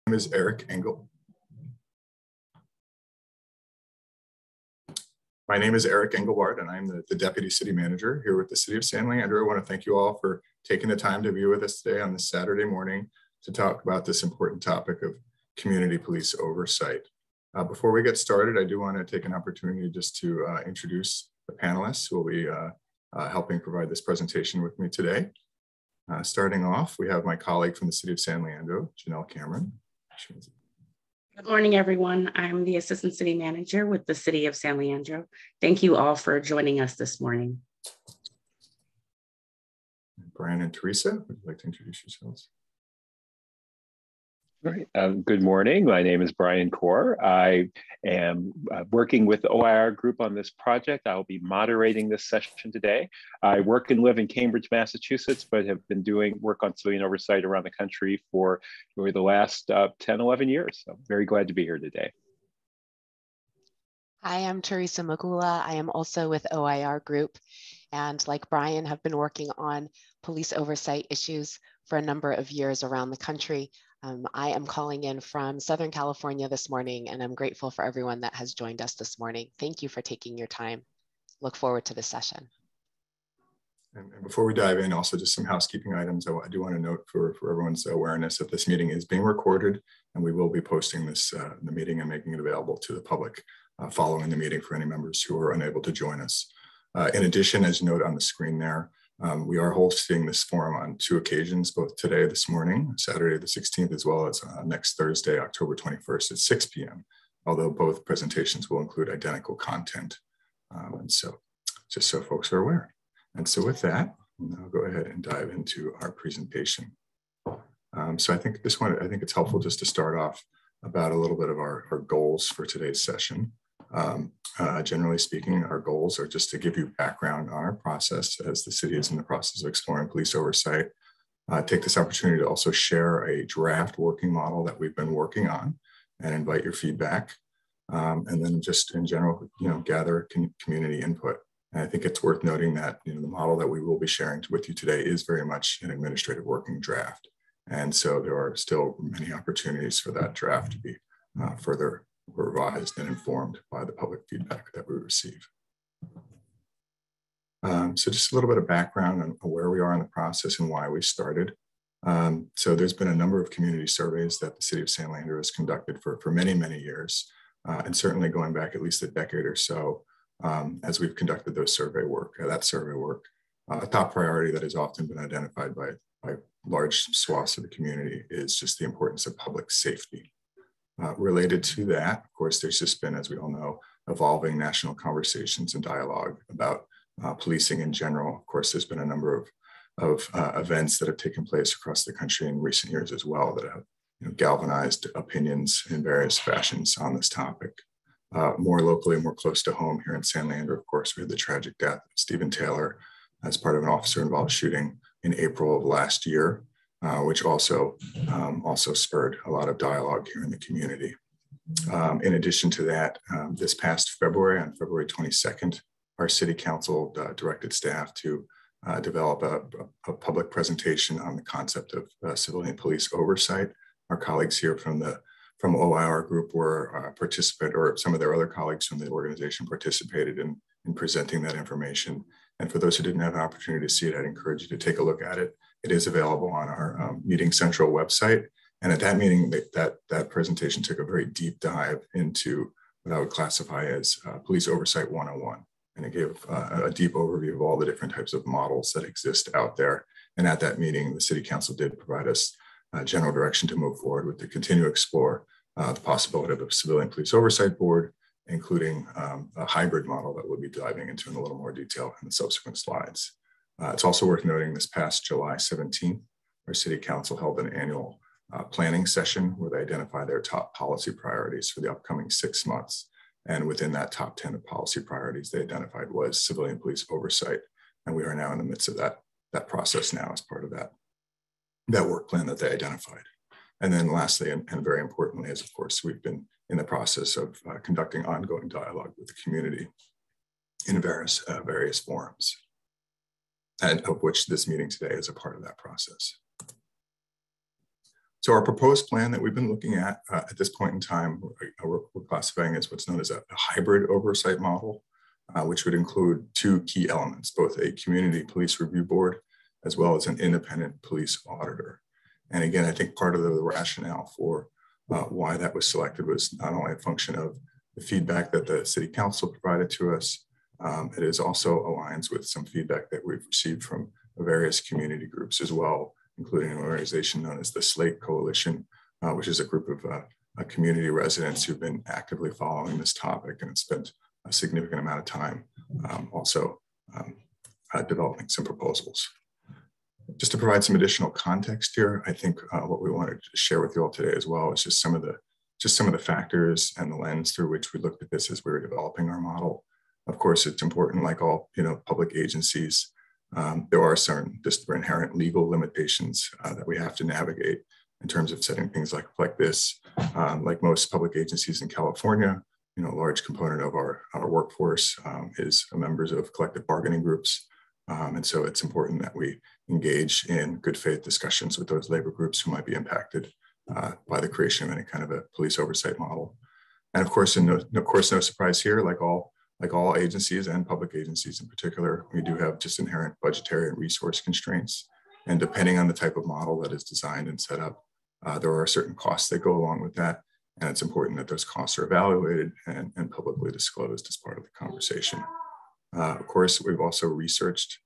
name is Eric Engel. My name is Eric Engelbart, and I'm the Deputy City Manager here with the City of San Leandro. I want to thank you all for taking the time to be with us today on this Saturday morning to talk about this important topic of community police oversight. Before we get started, I do want to take an opportunity just to introduce the panelists who will be helping provide this presentation with me today. Starting off, we have my colleague from the City of San Leandro, Janelle Cameron. Good morning, everyone. I'm the Assistant City Manager with the City of San Leandro. Thank you all for joining us this morning. Brian and Teresa, would you like to introduce yourselves? All right. Good morning. My name is Brian Corr. I am working with the OIR Group on this project. I will be moderating this session today. I work and live in Cambridge, Massachusetts, but have been doing work on civilian oversight around the country for the last 10, 11 years. So I'm very glad to be here today. Hi, I'm Teresa Magula. I am also with OIR Group, and like Brian, have been working on police oversight issues for a number of years around the country. I am calling in from Southern California this morning, and I'm grateful for everyone that has joined us this morning. Thank you for taking your time. Look forward to the session. And before we dive in, also just some housekeeping items. I do want to note for everyone's awareness that this meeting is being recorded, and we will be posting this the meeting and making it available to the public following the meeting for any members who are unable to join us. In addition, as you note on the screen there, we are hosting this forum on 2 occasions, both today, this morning, Saturday the 16th, as well as next Thursday, October 21st at 6 p.m., although both presentations will include identical content. And so just so folks are aware. And so with that, I'll go ahead and dive into our presentation. So I think it's helpful just to start off about a little bit of our goals for today's session. Generally speaking, our goals are just to give you background on our process as the city is in the process of exploring police oversight. Take this opportunity to also share a draft working model that we've been working on and invite your feedback. And then just in general, gather community input. And I think it's worth noting that the model that we will be sharing with you today is very much an administrative working draft. And so there are still many opportunities for that draft to be further revised and informed by the public feedback that we receive. So just a little bit of background on where we are in the process and why we started. So there's been a number of community surveys that the City of San Leandro has conducted for many, many years, and certainly going back at least a decade or so as we've conducted that survey work. A top priority that has often been identified by large swaths of the community is just the importance of public safety. Related to that, of course, there's just been, as we all know, evolving national conversations and dialogue about policing in general. Of course, there's been a number of events that have taken place across the country in recent years as well that have galvanized opinions in various fashions on this topic. More locally, more close to home here in San Leandro, of course, we had the tragic death of Stephen Taylor as part of an officer-involved shooting in April of last year. Which also spurred a lot of dialogue here in the community. In addition to that, this past February, on February 22nd, our City Council directed staff to develop a public presentation on the concept of civilian police oversight. Our colleagues here from OIR Group were or some of their other colleagues from the organization participated in presenting that information. And for those who didn't have an opportunity to see it, I'd encourage you to take a look at it. It is available on our Meeting Central website. And at that meeting, that presentation took a very deep dive into what I would classify as Police Oversight 101. And it gave a deep overview of all the different types of models that exist out there. And at that meeting, the City Council did provide us general direction to move forward with to continue to explore the possibility of a Civilian Police Oversight Board, including a hybrid model that we'll be diving into in a little more detail in the subsequent slides. It's also worth noting this past July 17th, our City Council held an annual planning session where they identified their top policy priorities for the upcoming 6 months. And within that top 10 of policy priorities they identified was civilian police oversight. And we are now in the midst of that process now as part of that work plan that they identified. And then lastly, and very importantly, is of course, we've been in the process of conducting ongoing dialogue with the community in various forums, and of which this meeting today is a part of that process. So our proposed plan that we've been looking at this point in time, we're classifying as what's known as a hybrid oversight model, which would include two key elements, both a community police review board as well as an independent police auditor. And again, I think part of the rationale for why that was selected was not only a function of the feedback that the city council provided to us, it is also aligns with some feedback that we've received from various community groups as well, including an organization known as the Slate Coalition, which is a group of community residents who've been actively following this topic and have spent a significant amount of time developing some proposals. Just to provide some additional context here, I think what we wanted to share with you all today as well is just some of the factors and the lens through which we looked at this as we were developing our model. Of course, it's important, like all public agencies, there are certain just inherent legal limitations that we have to navigate in terms of setting things like this. Like most public agencies in California, a large component of our workforce is members of collective bargaining groups. And so it's important that we engage in good faith discussions with those labor groups who might be impacted by the creation of any kind of a police oversight model. And of course, no surprise here, like all agencies and public agencies in particular, we do have just inherent budgetary and resource constraints. And depending on the type of model that is designed and set up, there are certain costs that go along with that. And it's important that those costs are evaluated and publicly disclosed as part of the conversation. Of course, we've also researched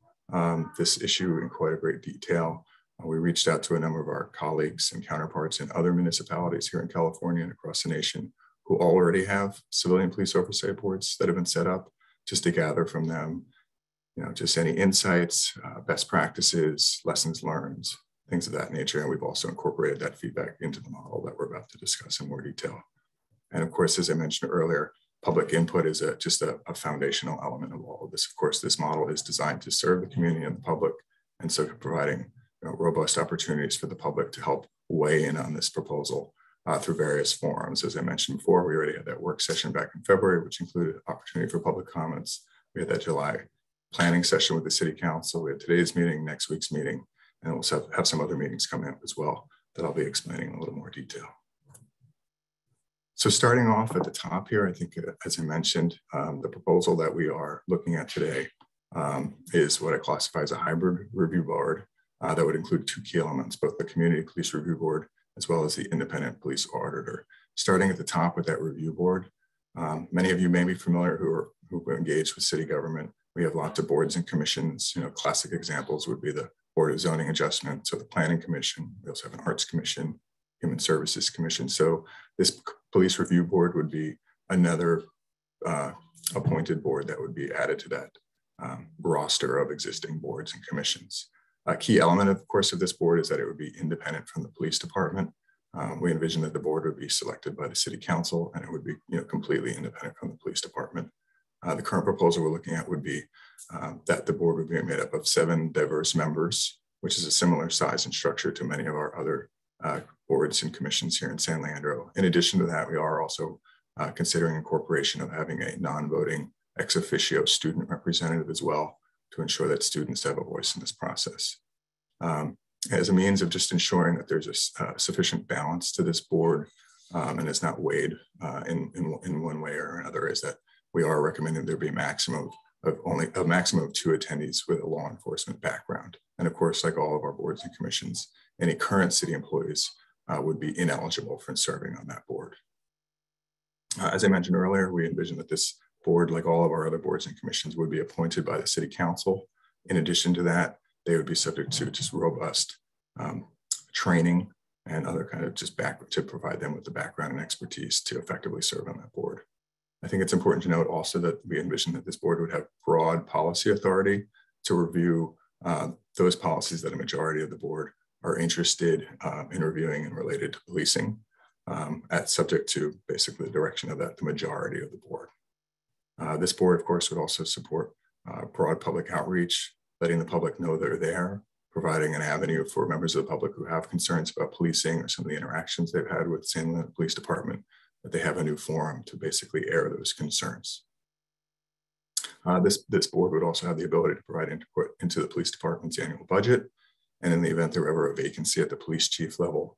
this issue in quite a great detail. We reached out to a number of our colleagues and counterparts in other municipalities here in California and across the nation who already have civilian police oversight boards that have been set up, just to gather from them, just any insights, best practices, lessons learned, things of that nature. And we've also incorporated that feedback into the model that we're about to discuss in more detail. And of course, as I mentioned earlier, public input is just a foundational element of all of this. Of course, this model is designed to serve the community and the public, and so providing robust opportunities for the public to help weigh in on this proposal through various forums. As I mentioned before, we already had that work session back in February, which included opportunity for public comments. We had that July planning session with the City Council. We had today's meeting, next week's meeting, and we'll have some other meetings coming up as well that I'll be explaining in a little more detail. So starting off at the top here, I think, as I mentioned, the proposal that we are looking at today is what I classify as a hybrid review board that would include two key elements, both the Community Police Review Board as well as the Independent Police Auditor. Starting at the top with that review board, many of you may be familiar who are engaged with city government. We have lots of boards and commissions. Classic examples would be the Board of Zoning Adjustment, so the Planning Commission. We also have an Arts Commission, Human Services Commission. So this Police Review Board would be another appointed board that would be added to that roster of existing boards and commissions. A key element, of course, of this board is that it would be independent from the police department. We envision that the board would be selected by the City Council, and it would be completely independent from the police department. The current proposal we're looking at would be that the board would be made up of 7 diverse members, which is a similar size and structure to many of our other boards and commissions here in San Leandro. In addition to that, we are also considering incorporation of having a non-voting ex officio student representative as well, to ensure that students have a voice in this process. As a means of just ensuring that there's a sufficient balance to this board and it's not weighed in one way or another, is that we are recommending there be a maximum of 2 attendees with a law enforcement background. And of course, like all of our boards and commissions, any current city employees would be ineligible for serving on that board. As I mentioned earlier, we envision that this board, like all of our other boards and commissions, would be appointed by the City Council. In addition to that, they would be subject to just robust training and other kind of just to provide them with the background and expertise to effectively serve on that board. I think it's important to note also that we envision that this board would have broad policy authority to review those policies that a majority of the board are interested in reviewing and related to policing, subject to basically the direction of the majority of the board. This board, of course, would also support broad public outreach, letting the public know they're there, providing an avenue for members of the public who have concerns about policing or some of the interactions they've had with San Leandro Police Department, that they have a new forum to basically air those concerns. This board would also have the ability to provide input into the police department's annual budget. And in the event there were ever a vacancy at the police chief level,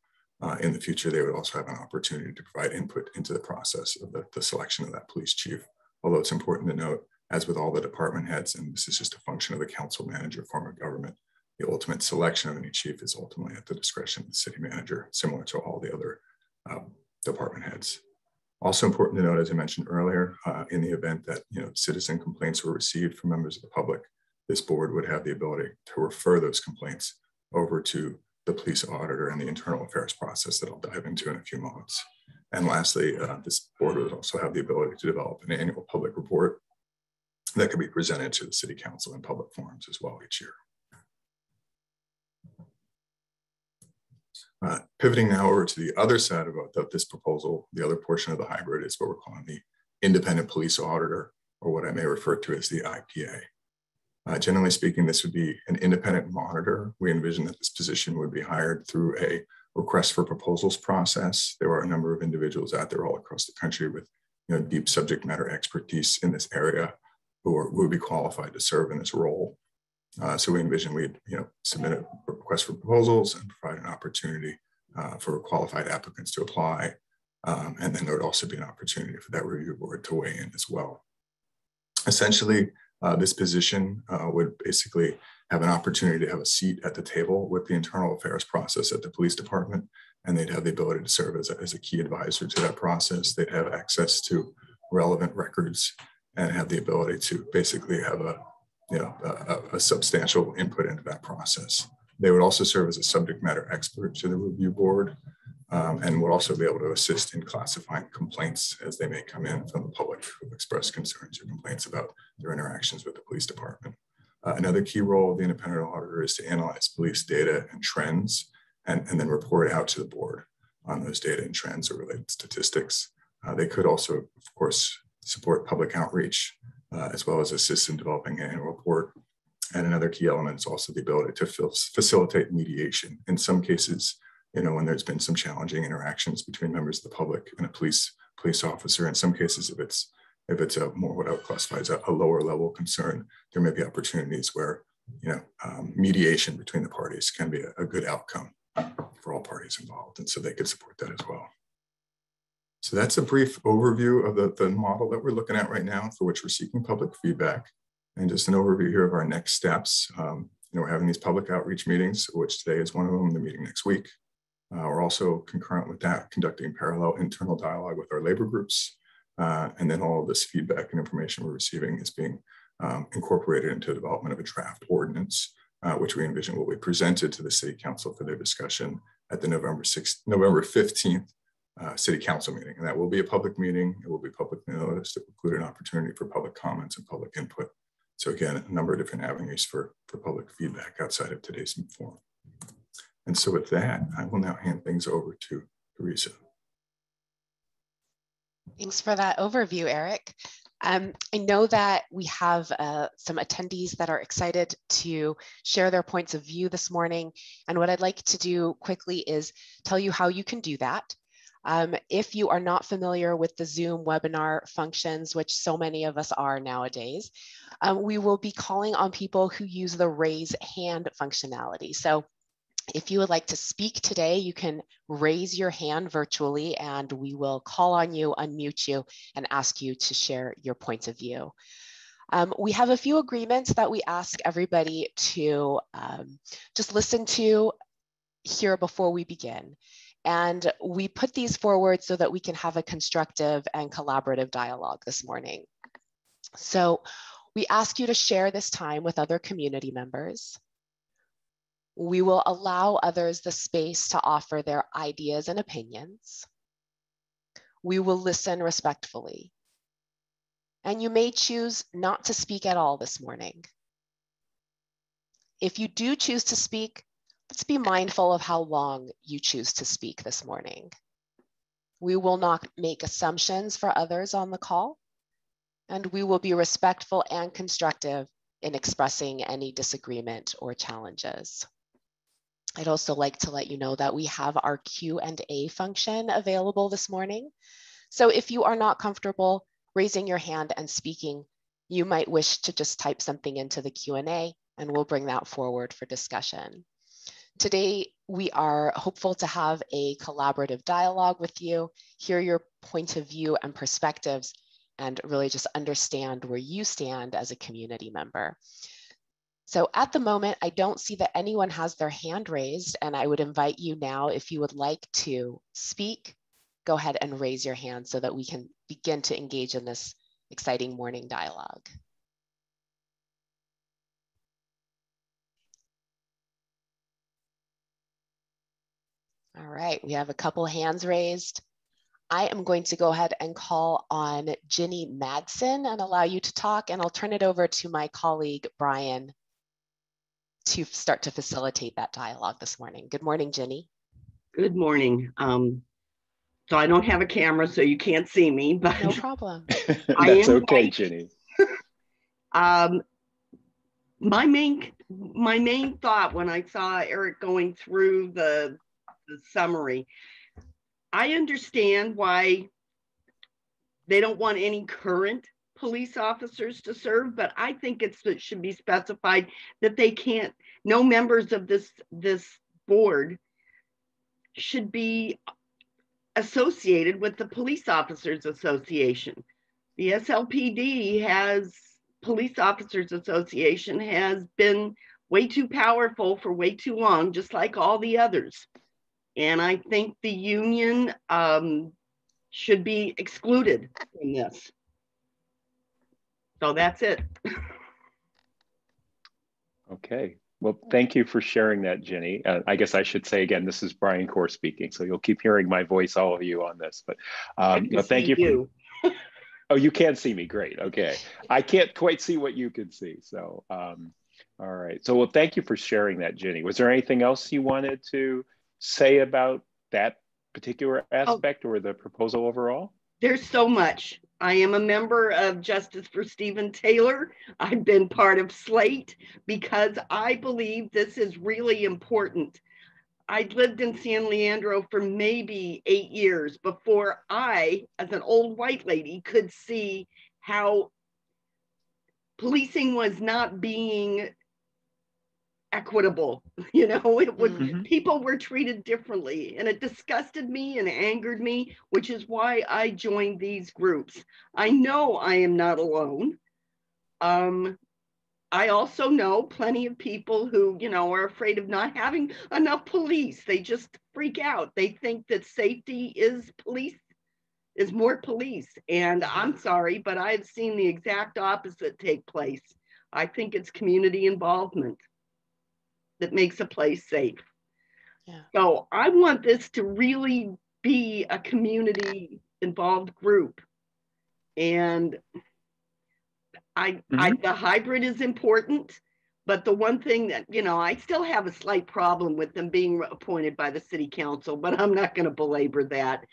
in the future, they would also have an opportunity to provide input into the process of the selection of that police chief. Although it's important to note, as with all the department heads, and this is just a function of the council manager form of government, the ultimate selection of any chief is ultimately at the discretion of the city manager, similar to all the other department heads. Also important to note, as I mentioned earlier, in the event that citizen complaints were received from members of the public, this board would have the ability to refer those complaints over to the police auditor and the internal affairs process that I'll dive into in a few moments. And lastly, this board would also have the ability to develop an annual public report that could be presented to the city council in public forums as well each year. Pivoting now over to the other side of this proposal, the other portion of the hybrid is what we're calling the independent police auditor, or what I may refer to as the IPA. Generally speaking, this would be an independent monitor. We envision that this position would be hired through a request for proposals process. There are a number of individuals out there all across the country with deep subject matter expertise in this area who would be qualified to serve in this role. So we envision we'd submit a request for proposals and provide an opportunity for qualified applicants to apply. And then there would also be an opportunity for that review board to weigh in as well. Essentially, this position would basically have an opportunity to have a seat at the table with the internal affairs process at the police department, and they'd have the ability to serve as a key advisor to that process. They'd have access to relevant records and have the ability to basically have a substantial input into that process. They would also serve as a subject matter expert to the review board, and would also be able to assist in classifying complaints as they may come in from the public who express concerns or complaints about their interactions with the police department. Another key role of the independent auditor is to analyze police data and trends, and then report out to the board on those data and trends or related statistics. They could also, of course, support public outreach, as well as assist in developing an annual report. And another key element is also the ability to facilitate mediation. In some cases, when there's been some challenging interactions between members of the public and a police officer, in some cases, if it's a more what I would classify as a lower level concern, there may be opportunities where mediation between the parties can be a good outcome for all parties involved, and so they could support that as well. So that's a brief overview of the model that we're looking at right now, for which we're seeking public feedback, and just an overview here of our next steps. We're having these public outreach meetings, which today is one of them, the meeting next week. We're also concurrent with that, conducting parallel internal dialogue with our labor groups. And then all of this feedback and information we're receiving is being incorporated into the development of a draft ordinance, which we envision will be presented to the City Council for their discussion at the November 15th City Council meeting. And that will be a public meeting. It will be publicly noticed. It will include an opportunity for public comments and public input. So again, a number of different avenues for public feedback outside of today's forum. And so with that, I will now hand things over to Teresa. Thanks for that overview, Eric. I know that we have some attendees that are excited to share their points of view this morning. And what I'd like to do quickly is tell you how you can do that. If you are not familiar with the Zoom webinar functions, which so many of us are nowadays, we will be calling on people who use the raise hand functionality. So if you would like to speak today, you can raise your hand virtually and we will call on you, unmute you, and ask you to share your points of view. We have a few agreements that we ask everybody to just listen to here before we begin. And we put these forward so that we can have a constructive and collaborative dialogue this morning. So we ask you to share this time with other community members. We will allow others the space to offer their ideas and opinions. We will listen respectfully. And you may choose not to speak at all this morning. If you do choose to speak, let's be mindful of how long you choose to speak this morning. We will not make assumptions for others on the call, and we will be respectful and constructive in expressing any disagreement or challenges. I'd also like to let you know that we have our Q&A function available this morning. So if you are not comfortable raising your hand and speaking, you might wish to just type something into the Q&A and we'll bring that forward for discussion. Today, we are hopeful to have a collaborative dialogue with you, hear your point of view and perspectives, and really just understand where you stand as a community member. So at the moment, I don't see that anyone has their hand raised, and I would invite you now, if you would like to speak, go ahead and raise your hand so that we can begin to engage in this exciting morning dialogue. All right, we have a couple hands raised. I am going to go ahead and call on Ginny Madsen and allow you to talk, and I'll turn it over to my colleague, Brian, to start to facilitate that dialogue this morning. Good morning, Ginny. Good morning. So I don't have a camera, so you can't see me, but no problem. That's okay, Ginny. My main thought when I saw Eric going through the summary, I understand why they don't want any current police officers to serve, but I think it should be specified that they can't, no members of this board should be associated with the Police Officers Association. The SLPD Police Officers Association has been way too powerful for way too long, just like all the others. And I think the union should be excluded from this. So that's it. Okay. Well, thank you for sharing that, Ginny. I guess I should say again, this is Brian Corr speaking, so you'll keep hearing my voice, all of you, on this. But thank you. Oh, you can see me. Great. Okay. I can't quite see what you can see. So, all right. So, well, thank you for sharing that, Ginny. Was there anything else you wanted to say about that particular aspect or the proposal overall? There's so much. I am a member of Justice for Stephen Taylor. I've been part of Slate because I believe this is really important. I lived in San Leandro for maybe 8 years before I, as an old white lady, could see how policing was not being equitable. You know, it was people were treated differently, and it disgusted me and angered me, which is why I joined these groups. I know I am not alone. I also know plenty of people who, you know, are afraid of not having enough police. They just freak out. They think that safety is more police. And I'm sorry, but I've seen the exact opposite take place. I think it's community involvement that makes a place safe. Yeah. So I want this to really be a community involved group. And the hybrid is important, but the one thing that, you know, I still have a slight problem with them being appointed by the city council, but I'm not going to belabor that.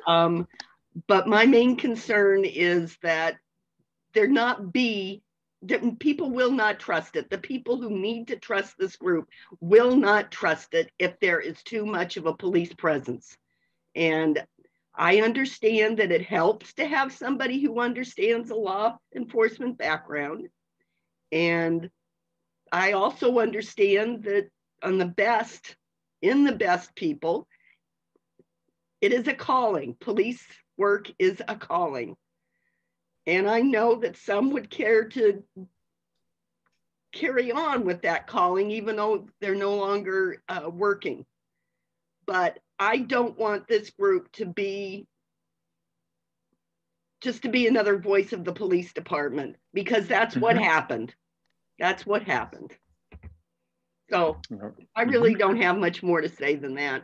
But my main concern is that people will not trust it. The people who need to trust this group will not trust it if there is too much of a police presence. And I understand that it helps to have somebody who understands a law enforcement background. And I also understand that in the best people, it is a calling. Police work is a calling. And I know that some would care to carry on with that calling, even though they're no longer working. But I don't want this group to be another voice of the police department, because that's what happened. That's what happened. So I really don't have much more to say than that.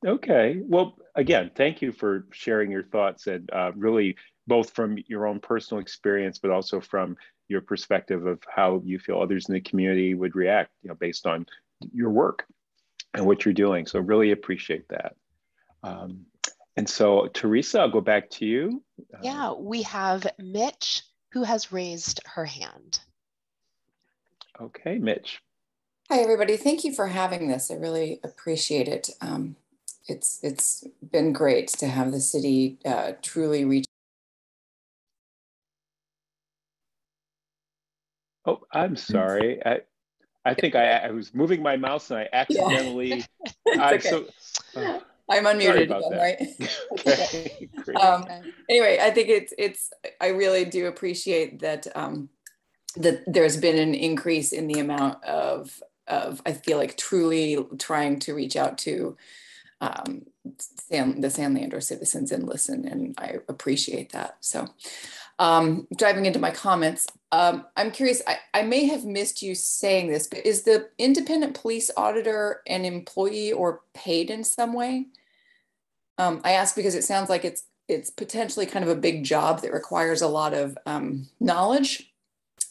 Okay. Well, again, thank you for sharing your thoughts, and really both from your own personal experience, but also from your perspective of how you feel others in the community would react, you know, based on your work and what you're doing. So really appreciate that. And so, Teresa, I'll go back to you. Yeah, we have Mitch, who has raised her hand. Okay, Mitch. Hi, everybody. Thank you for having this. I really appreciate it. It's been great to have the city truly reach. Oh, I'm sorry. I think I was moving my mouse and I accidentally. Okay. I'm unmuted again, right? Okay, great. Anyway, I think I really do appreciate that that there's been an increase in the amount of I feel like truly trying to reach out to the San Leandro citizens and listen, and I appreciate that. So diving into my comments, I'm curious, I may have missed you saying this, but is the independent police auditor an employee or paid in some way? I ask because it sounds like it's potentially kind of a big job that requires a lot of knowledge,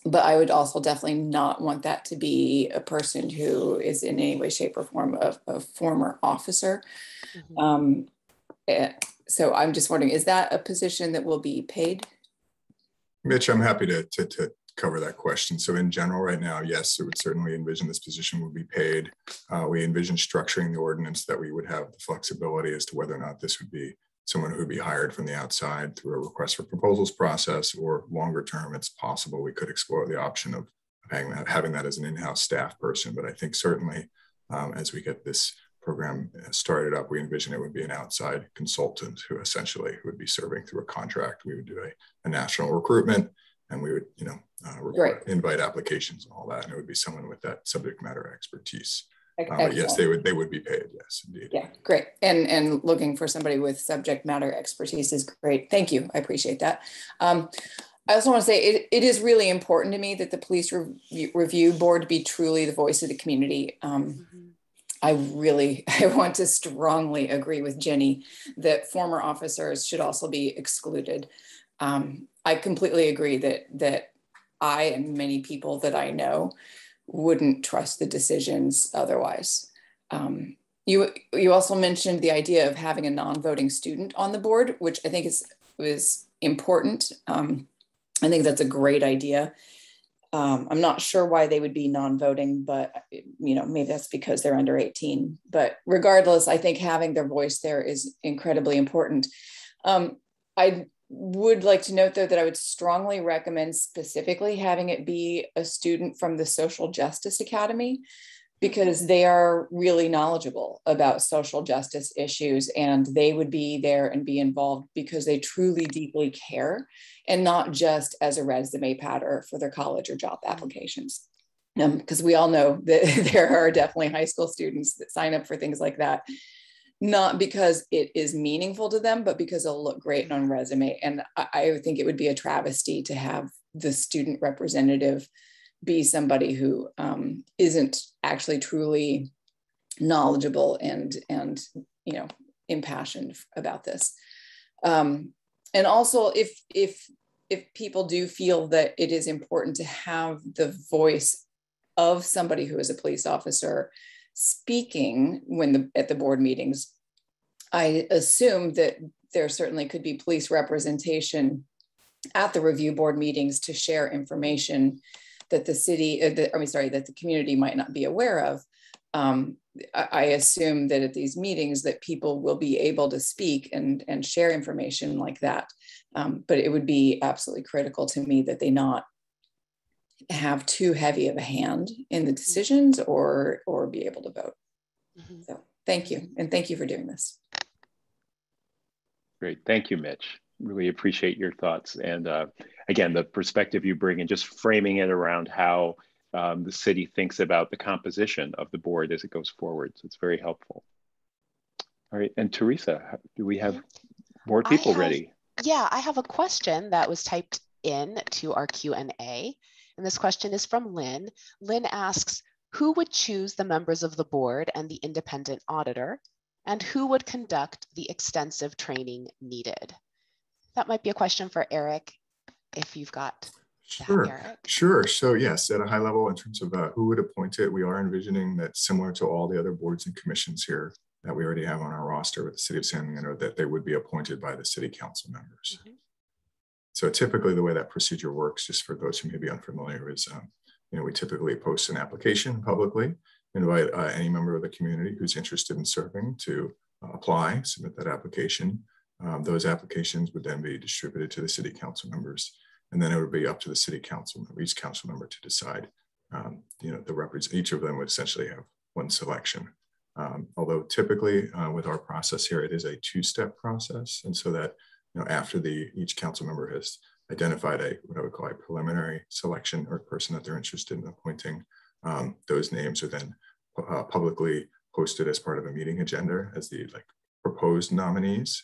but I would also definitely not want that to be a person who is in any way, shape, or form a former officer. Mm-hmm. So I'm just wondering, is that a position that will be paid? Mitch, I'm happy to cover that question. So in general right now, yes, it would certainly envision this position would be paid. We envision structuring the ordinance that we would have the flexibility as to whether or not this would be someone who would be hired from the outside through a request for proposals process, or longer term, it's possible we could explore the option of having that as an in-house staff person. But I think certainly as we get this program started up, we envision it would be an outside consultant who essentially would be serving through a contract. We would do a national recruitment, and we would, invite applications and all that. And it would be someone with that subject matter expertise. But yes, they would be paid. Yes, indeed. Yeah, great. And looking for somebody with subject matter expertise is great. Thank you. I appreciate that. I also want to say it is really important to me that the police review board be truly the voice of the community. I want to strongly agree with Jenny that former officers should also be excluded. I completely agree that I and many people that I know wouldn't trust the decisions otherwise. You also mentioned the idea of having a non-voting student on the board, which I think is important. I think that's a great idea. I'm not sure why they would be non-voting, but maybe that's because they're under 18. But regardless, I think having their voice there is incredibly important. I would like to note, though, that I would strongly recommend specifically having it be a student from the Social Justice Academy, because they are really knowledgeable about social justice issues, and they would be there and be involved because they truly deeply care, and not just as a resume patter for their college or job applications. Because we all know that there are definitely high school students that sign up for things like that, not because it is meaningful to them, but because it'll look great on resume. And I think it would be a travesty to have the student representative be somebody who isn't actually truly knowledgeable and impassioned about this. And also, if people do feel that it is important to have the voice of somebody who is a police officer speaking at the board meetings, I assume that there certainly could be police representation at the review board meetings to share information that that the community might not be aware of. I assume that at these meetings that people will be able to speak and share information like that. But it would be absolutely critical to me that they not have too heavy of a hand in the decisions or be able to vote. So thank you. And thank you for doing this. Great. Thank you, Mitch. Really appreciate your thoughts. And again, the perspective you bring and just framing it around how the city thinks about the composition of the board as it goes forward. So it's very helpful. All right. And Teresa, do we have more people ready? Yeah, I have a question that was typed in to our Q&A. And this question is from Lynn. Lynn asks, who would choose the members of the board and the independent auditor? And who would conduct the extensive training needed? That might be a question for Eric, if you've got that, Eric. Sure. So yes, at a high level, in terms of who would appoint it, we are envisioning that similar to all the other boards and commissions here that we already have on our roster with the City of San Leandro, that they would be appointed by the city council members. So typically the way that procedure works, just for those who may be unfamiliar, is we typically post an application publicly, invite any member of the community who's interested in serving to apply, submit that application. Those applications would then be distributed to the city council members, and then it would be up to the city council member, each council member, to decide each of them would essentially have one selection. Although typically with our process here, it is a two-step process. And so that, after each council member has identified what I would call a preliminary selection or person that they're interested in appointing, those names are then publicly posted as part of a meeting agenda as the proposed nominees.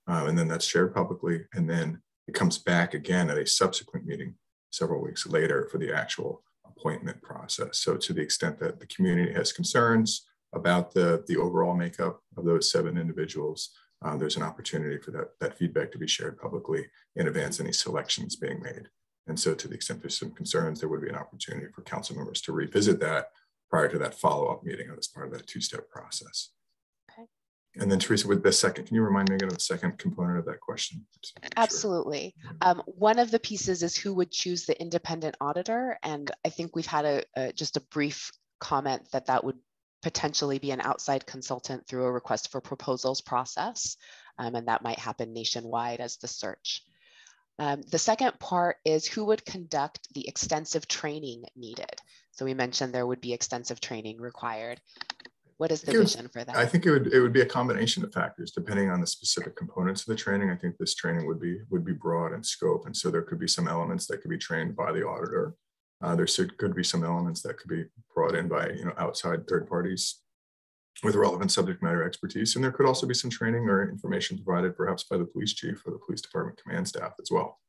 And then that's shared publicly. And then it comes back again at a subsequent meeting several weeks later for the actual appointment process. So to the extent that the community has concerns about the overall makeup of those 7 individuals, there's an opportunity for that feedback to be shared publicly in advance of any selections being made. And so to the extent there's some concerns, there would be an opportunity for council members to revisit that prior to that follow-up meeting as part of that two-step process. Okay. And then Teresa, with the second, can you remind me again of the second component of that question? Absolutely. Sure. One of the pieces is who would choose the independent auditor. And I think we've had just a brief comment that would potentially be an outside consultant through a request for proposals process. And that might happen nationwide as the search. The second part is who would conduct the extensive training needed. So we mentioned there would be extensive training required. What is the vision for that? I think it would be a combination of factors depending on the specific components of the training. I think this training would be broad in scope, and so there could be some elements that could be trained by the auditor. There could be some elements that could be brought in by outside third parties with relevant subject matter expertise, and there could also be some training or information provided perhaps by the police chief or the police department command staff as well.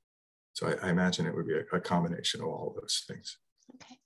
So I imagine it would be a combination of all of those things. Okay.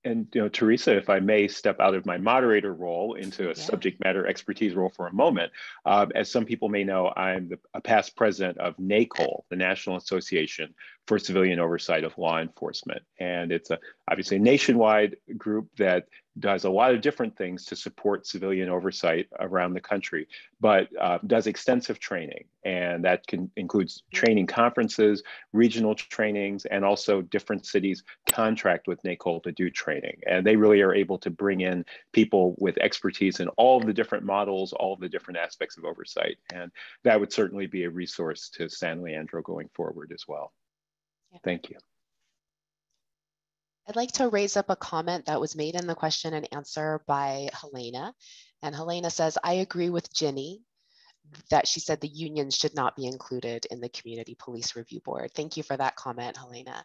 And Teresa, if I may step out of my moderator role into a subject matter expertise role for a moment, as some people may know, I'm a past president of NACOLE, the National Association for Civilian Oversight of Law Enforcement. And it's obviously a nationwide group that does a lot of different things to support civilian oversight around the country, but does extensive training. And that includes training conferences, regional trainings, and also different cities contract with NACOLE to do training. And they really are able to bring in people with expertise in all of the different models, all of the different aspects of oversight. And that would certainly be a resource to San Leandro going forward as well. Yeah. Thank you. I'd like to raise up a comment that was made in the question and answer by Helena. And Helena says, I agree with Ginny that she said the unions should not be included in the Community Police Review Board. Thank you for that comment, Helena.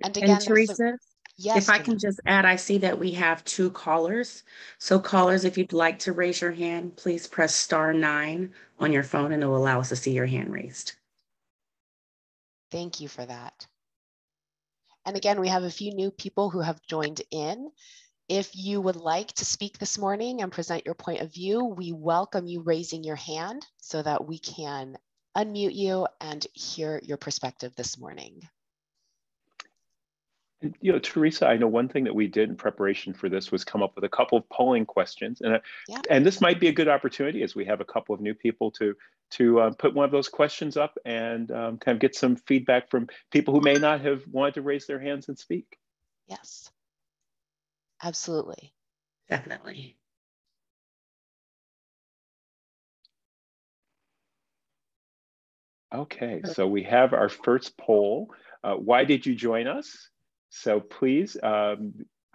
And again, Teresa, yes, if I can just add, I see that we have 2 callers. So callers, if you'd like to raise your hand, please press *9 on your phone and it will allow us to see your hand raised. Thank you for that. And again, we have a few new people who have joined in. If you would like to speak this morning and present your point of view, we welcome you raising your hand so that we can unmute you and hear your perspective this morning. And, Teresa, I know one thing that we did in preparation for this was come up with a couple of polling questions. And this might be a good opportunity as we have a couple of new people to put one of those questions up and kind of get some feedback from people who may not have wanted to raise their hands and speak. Yes, absolutely. Definitely. Okay, so we have our first poll. Why did you join us? So please,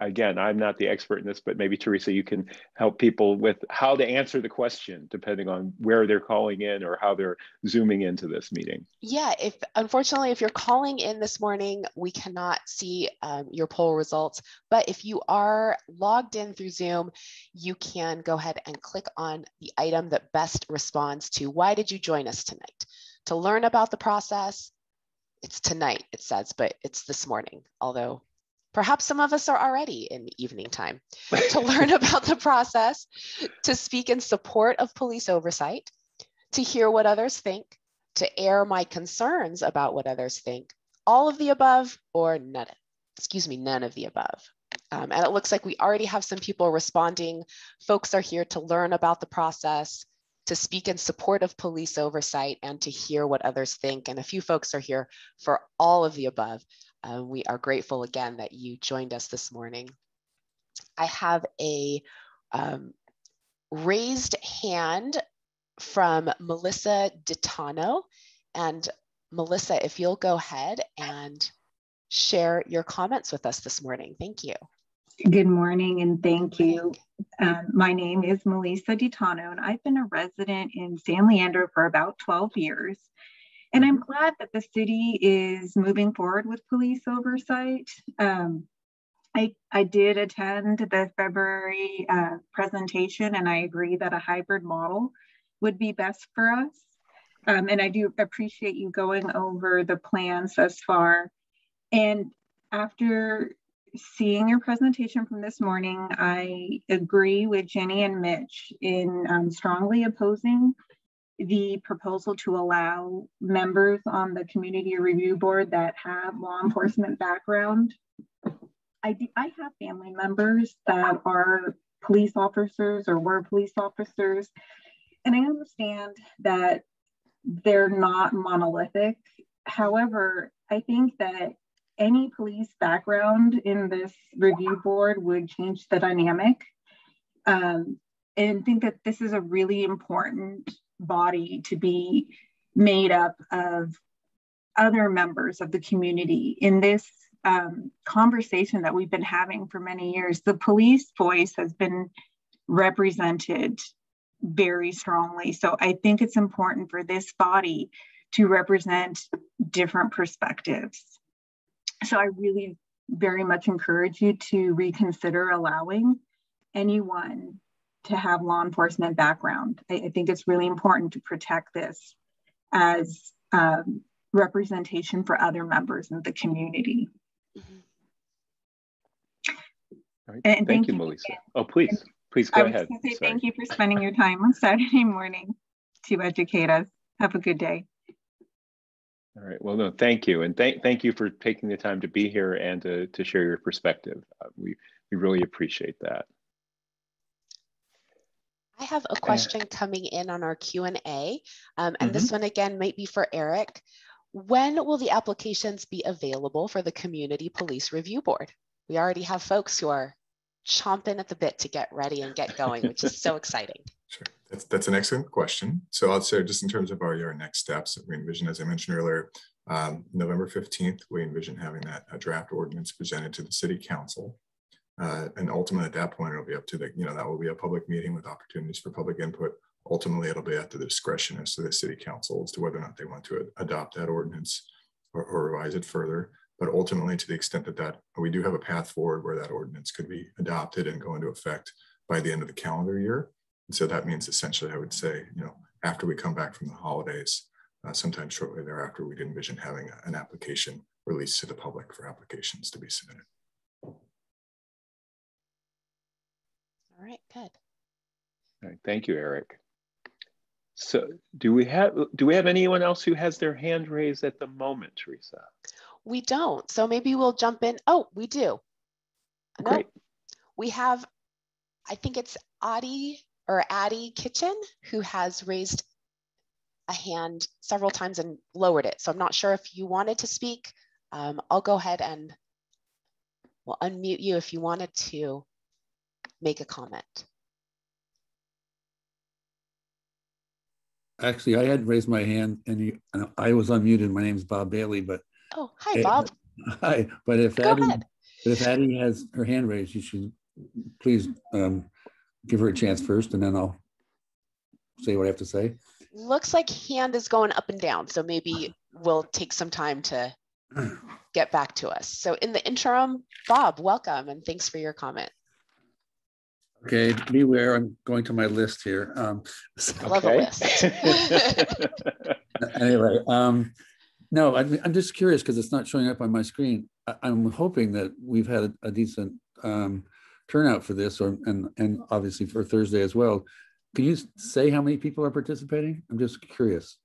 again, I'm not the expert in this, but maybe Teresa, you can help people with how to answer the question, depending on where they're calling in or how they're zooming into this meeting. Yeah, unfortunately, if you're calling in this morning, we cannot see your poll results. But if you are logged in through Zoom, you can go ahead and click on the item that best responds to why did you join us tonight? To learn about the process, it's tonight, it says, but it's this morning, although perhaps some of us are already in the evening time. To learn about the process, to speak in support of police oversight, to hear what others think, to air my concerns about what others think, all of the above or none of the above. And it looks like we already have some people responding. Folks are here to learn about the process, to speak in support of police oversight, and to hear what others think. And a few folks are here for all of the above. We are grateful again that you joined us this morning. I have a raised hand from Melissa Ditano. And Melissa, if you'll go ahead and share your comments with us this morning. Thank you. Good morning and thank you. My name is Melissa DiTano and I've been a resident in San Leandro for about 12 years. And I'm glad that the city is moving forward with police oversight. I did attend the February presentation and I agree that a hybrid model would be best for us. And I do appreciate you going over the plans thus far. And after seeing your presentation from this morning, I agree with Jenny and Mitch in strongly opposing the proposal to allow members on the community review board that have law enforcement background. I have family members that are police officers or were police officers, and I understand that they're not monolithic. However, I think that any police background in this review board would change the dynamic, and think that this is a really important body to be made up of other members of the community. In this conversation that we've been having for many years, the police voice has been represented very strongly. So I think it's important for this body to represent different perspectives. So I really very much encourage you to reconsider allowing anyone to have law enforcement background. I think it's really important to protect this as representation for other members of the community. All right. And thank you, Melissa. Oh, please go ahead. Thank you for spending your time on Saturday morning to educate us. Have a good day. All right. Well, no, thank you. And thank you for taking the time to be here and to share your perspective. We really appreciate that. I have a question coming in on our Q&A. And this one again might be for Eric. When will the applications be available for the Community Police Review Board? We already have folks who are chomping at the bit to get ready and get going, which is so exciting. Sure, that's an excellent question. So I'll say just in terms of our next steps, we envision, as I mentioned earlier, November 15th, we envision having that draft ordinance presented to the City Council. And ultimately at that point, it'll be up to the, that will be a public meeting with opportunities for public input. Ultimately, it'll be at the discretion as to the City Council as to whether or not they want to adopt that ordinance or revise it further. But ultimately, to the extent that we do have a path forward where that ordinance could be adopted and go into effect by the end of the calendar year. And so that means essentially, I would say, after we come back from the holidays, sometime shortly thereafter, we'd envision having an application released to the public for applications to be submitted. All right, good. All right, thank you, Eric. So do we have anyone else who has their hand raised at the moment, Teresa? We don't. So maybe we'll jump in. Oh, we do. Great. No, we have, I think it's Addie Kitchen, who has raised a hand several times and lowered it. So I'm not sure if you wanted to speak. I'll go ahead and we'll unmute you if you wanted to make a comment. Actually, I had raised my hand and I was unmuted. My name is Bob Bailey, but oh, hi, Bob. Hi, but if Addie has her hand raised, you should please give her a chance first, and then I'll say what I have to say. Looks like hand is going up and down, so maybe we'll take some time to get back to us. So in the interim, Bob, welcome, and thanks for your comment. Okay, beware, I'm going to my list here. Love a list. Anyway, no, I'm just curious because it's not showing up on my screen. I'm hoping that we've had a decent turnout for this, and obviously for Thursday as well. Can you say how many people are participating? I'm just curious.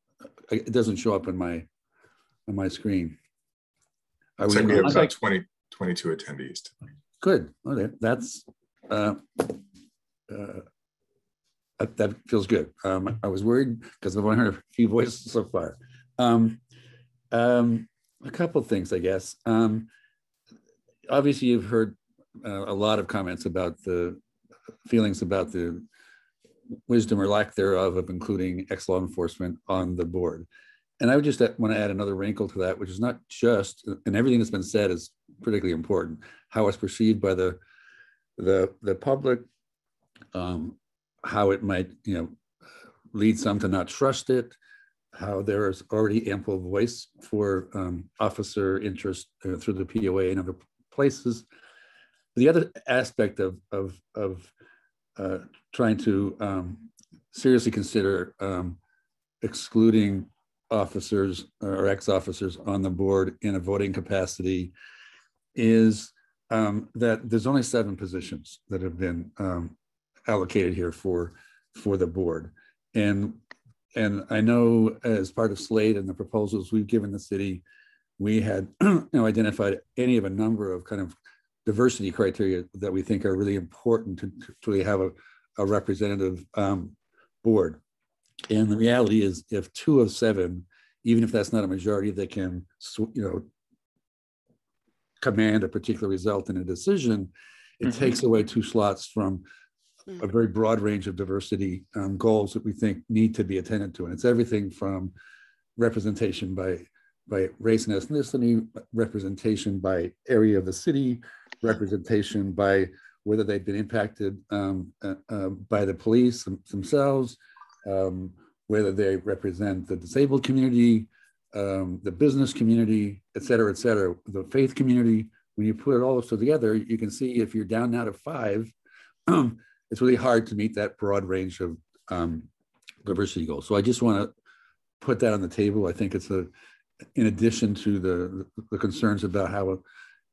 It doesn't show up on my screen. Looks like we have about 22 attendees. Good. Okay, that's that feels good. I was worried because I've only heard a few voices so far. A couple of things, I guess. Obviously, you've heard a lot of comments about the feelings about the wisdom or lack thereof of including ex-law enforcement on the board. and I would just want to add another wrinkle to that, which is not just, and everything that's been said is particularly important, how it's perceived by the public, how it might, lead some to not trust it, how there is already ample voice for officer interest through the POA and other places. The other aspect of trying to seriously consider excluding officers or ex-officers on the board in a voting capacity is that there's only 7 positions that have been allocated here for the board. And I know as part of SLATE and the proposals we've given the city, we had identified any of a number of kind of diversity criteria that we think are really important to really have a representative board. And the reality is, if 2 of 7, even if that's not a majority, they can command a particular result in a decision, it takes away 2 slots from a very broad range of diversity goals that we think need to be attended to. And it's everything from representation by race and ethnicity, representation by area of the city, representation by whether they've been impacted by the police themselves, whether they represent the disabled community, the business community, et cetera, the faith community. When you put all those together, you can see if you're down now to 5, it's really hard to meet that broad range of diversity goals. So I just want to put that on the table. I think it's in addition to the concerns about how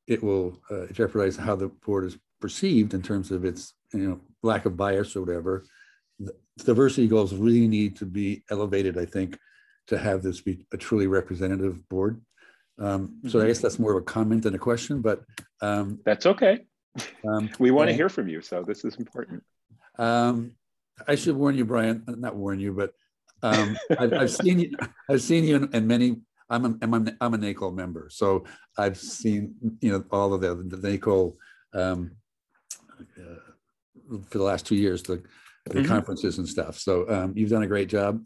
it will jeopardize how the board is perceived in terms of its lack of bias or whatever. The diversity goals really need to be elevated, I think, to have this be a truly representative board. So I guess that's more of a comment than a question, but that's okay. We want to hear from you, so this is important. I should warn you, Brian. Not warn you, but I've seen you. I've seen you in many. I'm a NACOLE member, so I've seen all of the NACOLE for the last 2 years, the conferences and stuff. So you've done a great job.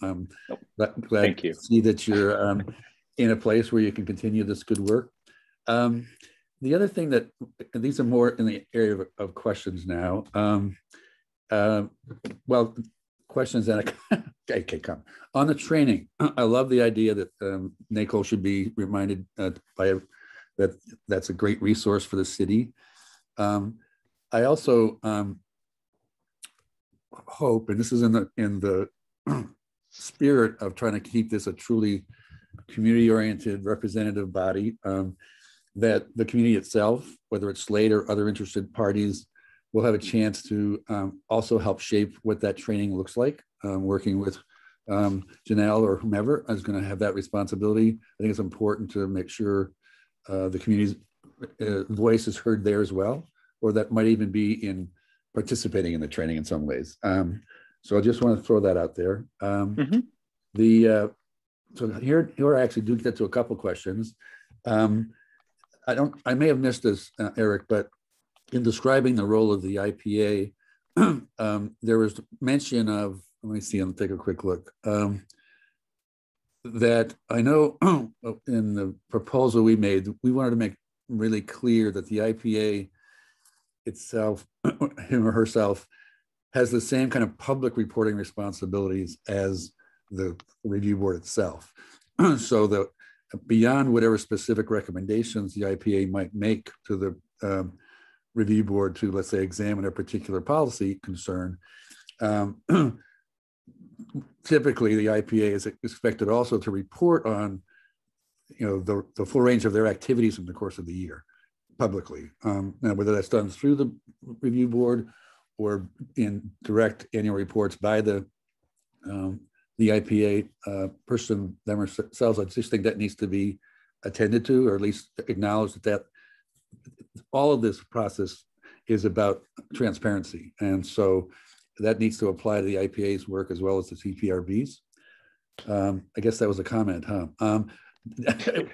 Glad to see that you're in a place where you can continue this good work. The other thing and these are more in the area of questions now. Well, questions that okay, come on the training. I love the idea that NACOLE should be reminded that's a great resource for the city. I also hope, and this is in the spirit of trying to keep this a truly community-oriented representative body, that the community itself, whether it's SLATE or other interested parties, will have a chance to also help shape what that training looks like, working with Janelle or whomever is going to have that responsibility. I think it's important to make sure the community's voice is heard there as well, or that might even be in participating in the training in some ways. So I just want to throw that out there. So here I actually do get to a couple questions. I may have missed this, Eric, but in describing the role of the IPA, there was mention of, let me see, I'll take a quick look. That I know in the proposal we made, we wanted to make really clear that the IPA itself, him or herself, has the same kind of public reporting responsibilities as the review board itself. So that beyond whatever specific recommendations the IPA might make to the review board to, let's say, examine a particular policy concern, typically the IPA is expected also to report on the full range of their activities in the course of the year publicly. Now, whether that's done through the review board or in direct annual reports by the IPA person themselves, I just think that needs to be attended to, or at least acknowledged that all of this process is about transparency. And so that needs to apply to the IPA's work as well as the CPRB's. I guess that was a comment, huh?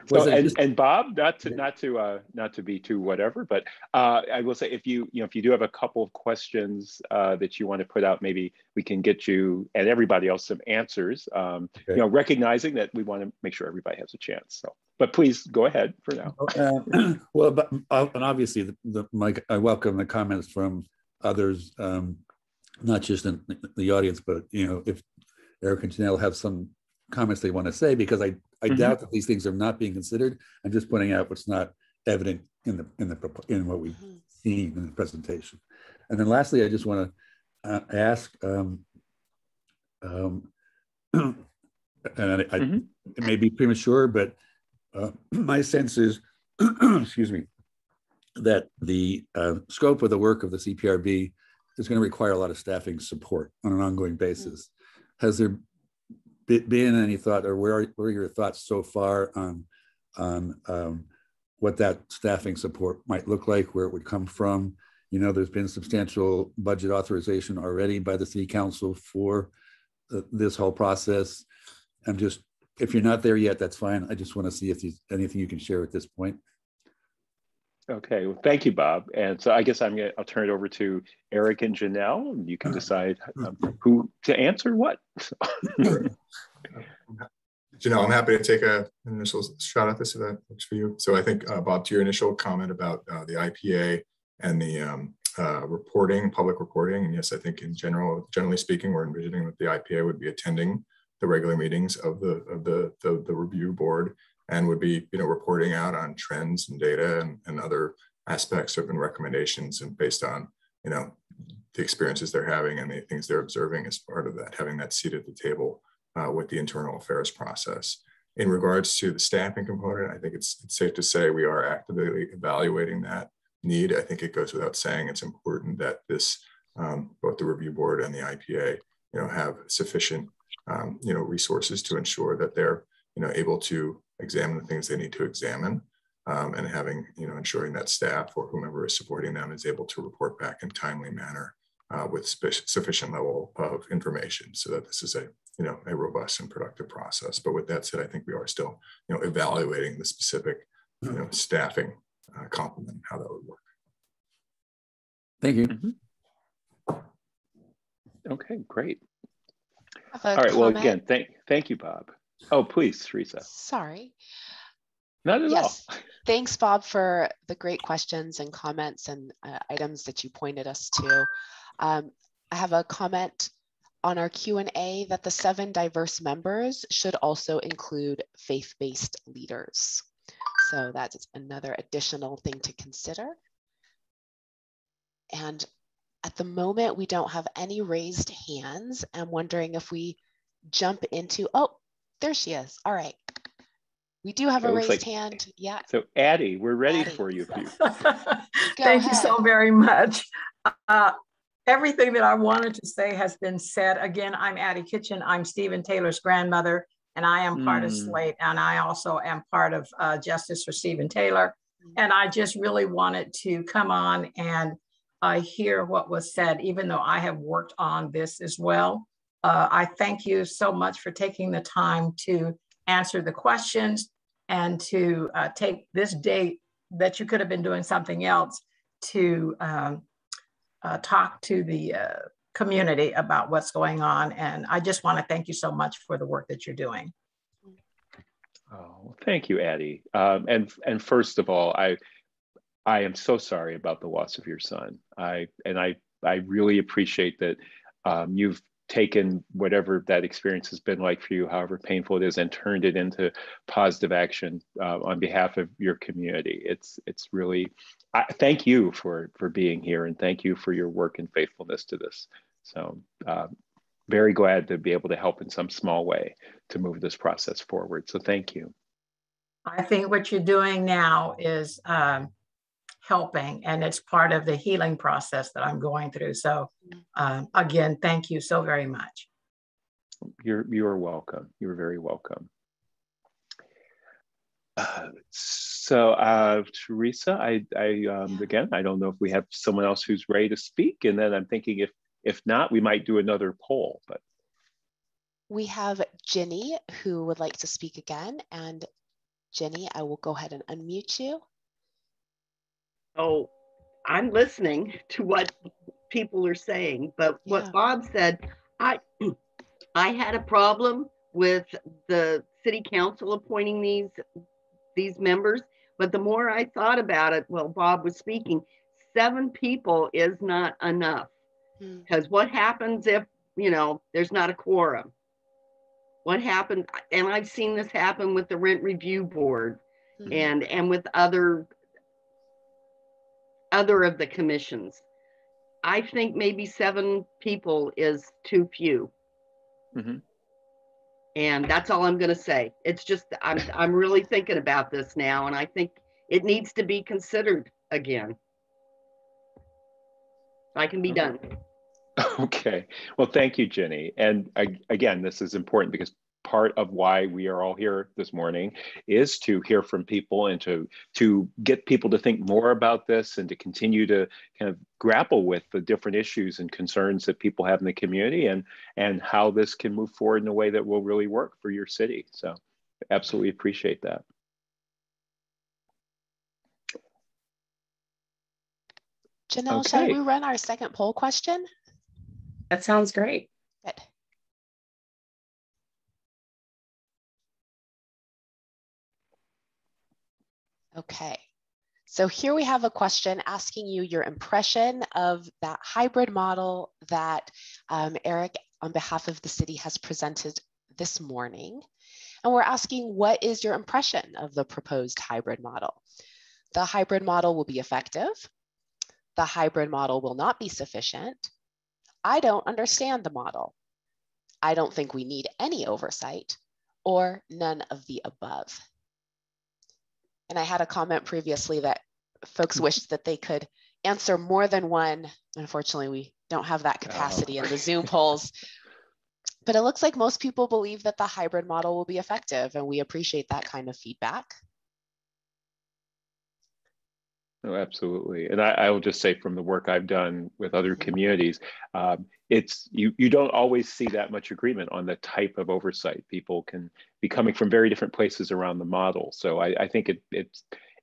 So, and Bob, not to be too whatever, but I will say, if you do have a couple of questions that you want to put out, maybe we can get you and everybody else some answers. Okay. Recognizing that we want to make sure everybody has a chance. So, but please go ahead for now. Well, but and obviously, I welcome the comments from others, not just in the audience, but if Eric and Janelle have some comments they want to say, because I doubt that these things are not being considered. I'm just pointing out what's not evident in what we've seen in the presentation. And then lastly, I just want to ask, and it may be premature, but my sense is, excuse me, that the scope of the work of the CPRB is going to require a lot of staffing support on an ongoing basis. Has there been any thought, or where are your thoughts so far on what that staffing support might look like, where it would come from? There's been substantial budget authorization already by the City Council for this whole process. I'm just, if you're not there yet, that's fine. I just want to see if there's anything you can share at this point. Okay, well, thank you, Bob. And so I guess I'll turn it over to Eric and Janelle, and you can decide who to answer what. Janelle, I'm happy to take an initial shot at this if that works for you. So I think, Bob, to your initial comment about the IPA and the public reporting, and yes, I think generally speaking, we're envisioning that the IPA would be attending the regular meetings of the review board, and would be reporting out on trends and data and other aspects of and recommendations, and based on the experiences they're having and the things they're observing as part of that, having that seat at the table with the internal affairs process. In regards to the staffing component, I think it's safe to say we are actively evaluating that need. I think it goes without saying it's important that this both the review board and the IPA have sufficient resources to ensure that they're able to examine the things they need to examine, and having ensuring that staff or whomever is supporting them is able to report back in a timely manner with sufficient level of information, so that this is a robust and productive process. But with that said, I think we are still evaluating the specific staffing complement, how that would work. Thank you. Okay, great. All right. Well, again, thank you, Bob. Oh, please, Teresa. Sorry. Not at all. Thanks, Bob, for the great questions and comments and items that you pointed us to. I have a comment on our Q&A that the 7 diverse members should also include faith-based leaders. So that's another additional thing to consider. And at the moment, we don't have any raised hands. I'm wondering if we jump into, oh, there she is. All right. We do have a raised hand. Yeah. So Addie, we're ready for you. Thank you so very much. Everything that I wanted to say has been said. Again, I'm Addie Kitchen. I'm Stephen Taylor's grandmother, and I am part of SLATE, and I also am part of Justice for Stephen Taylor. And I just really wanted to come on and hear what was said, even though I have worked on this as well. I thank you so much for taking the time to answer the questions and to take this date that you could have been doing something else to talk to the community about what's going on. And I just want to thank you so much for the work that you're doing. Oh, thank you, Addie. And first of all, I am so sorry about the loss of your son. I really appreciate that you've taken whatever that experience has been like for you, however painful it is, and turned it into positive action on behalf of your community. It's really, thank you for being here, and thank you for your work and faithfulness to this. So very glad to be able to help in some small way to move this process forward. So thank you. I think what you're doing now is helping, and it's part of the healing process that I'm going through. So again, thank you so very much. You're welcome. You're very welcome. Teresa, again, I don't know if we have someone else who's ready to speak, and then I'm thinking if not, we might do another poll. But we have Ginny who would like to speak again, and Jenny, I will go ahead and unmute you. Oh, I'm listening to what people are saying, but what Bob said, I had a problem with the city council appointing these members, but the more I thought about it, well, Bob was speaking, 7 people is not enough. Because what happens if, you know, there's not a quorum? What happens, and I've seen this happen with the rent review board and with other of the commissions. I think maybe 7 people is too few. And that's all I'm going to say. It's just, I'm really thinking about this now, and I think it needs to be considered again. I can be done. Okay. Well, thank you, Jenny. And again, this is important because part of why we are all here this morning is to hear from people and to get people to think more about this and to continue to kind of grapple with the different issues and concerns that people have in the community and how this can move forward in a way that will really work for your city. So absolutely appreciate that. Janelle, shall we run our second poll question? That sounds great. Good. Okay, so here we have a question asking you your impression of that hybrid model that Eric, on behalf of the city, has presented this morning. And we're asking, what is your impression of the proposed hybrid model? The hybrid model will be effective. The hybrid model will not be sufficient. I don't understand the model. I don't think we need any oversight, or none of the above. And I had a comment previously that folks wished that they could answer more than one. Unfortunately, we don't have that capacity in the Zoom polls. But it looks like most people believe that the hybrid model will be effective, and we appreciate that kind of feedback. Oh, absolutely. And I will just say, from the work I've done with other communities, it's you don't always see that much agreement on the type of oversight. People can be coming from very different places around the model. So I think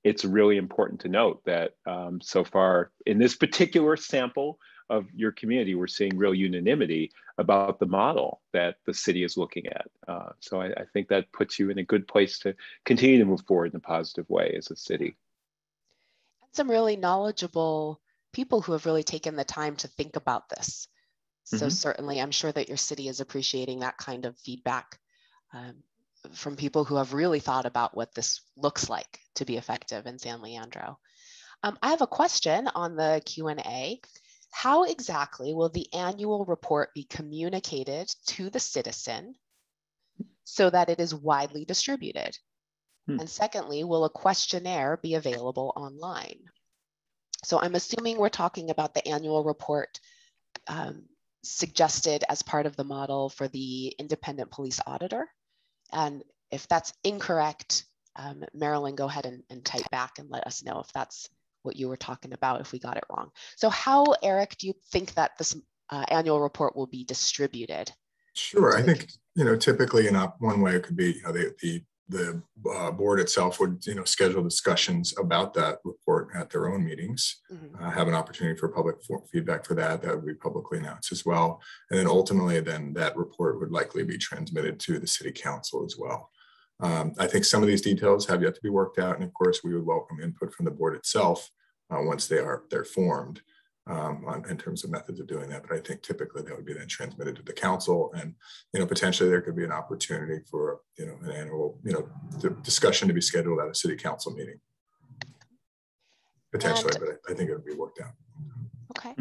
it's really important to note that so far in this particular sample of your community, we're seeing real unanimity about the model that the city is looking at. So I think that puts you in a good place to continue to move forward in a positive way as a city. Some really knowledgeable people who have really taken the time to think about this. So certainly I'm sure that your city is appreciating that kind of feedback from people who have really thought about what this looks like to be effective in San Leandro. I have a question on the Q&A. How exactly will the annual report be communicated to the citizen so that it is widely distributed? And secondly, will a questionnaire be available online? So I'm assuming we're talking about the annual report suggested as part of the model for the independent police auditor. And if that's incorrect, Marilyn, go ahead and type back and let us know if that's what you were talking about, if we got it wrong. So how, Eric, do you think that this annual report will be distributed? Sure, I think, typically in one way it could be, the board itself would, schedule discussions about that report at their own meetings, have an opportunity for public feedback for that. That would be publicly announced as well. And then ultimately, then that report would likely be transmitted to the city council as well. I think some of these details have yet to be worked out. And of course, we would welcome input from the board itself once they're formed in terms of methods of doing that. But I think typically that would be then transmitted to the council, and potentially there could be an opportunity for an annual discussion to be scheduled at a city council meeting potentially. But I think it would be worked out. Okay.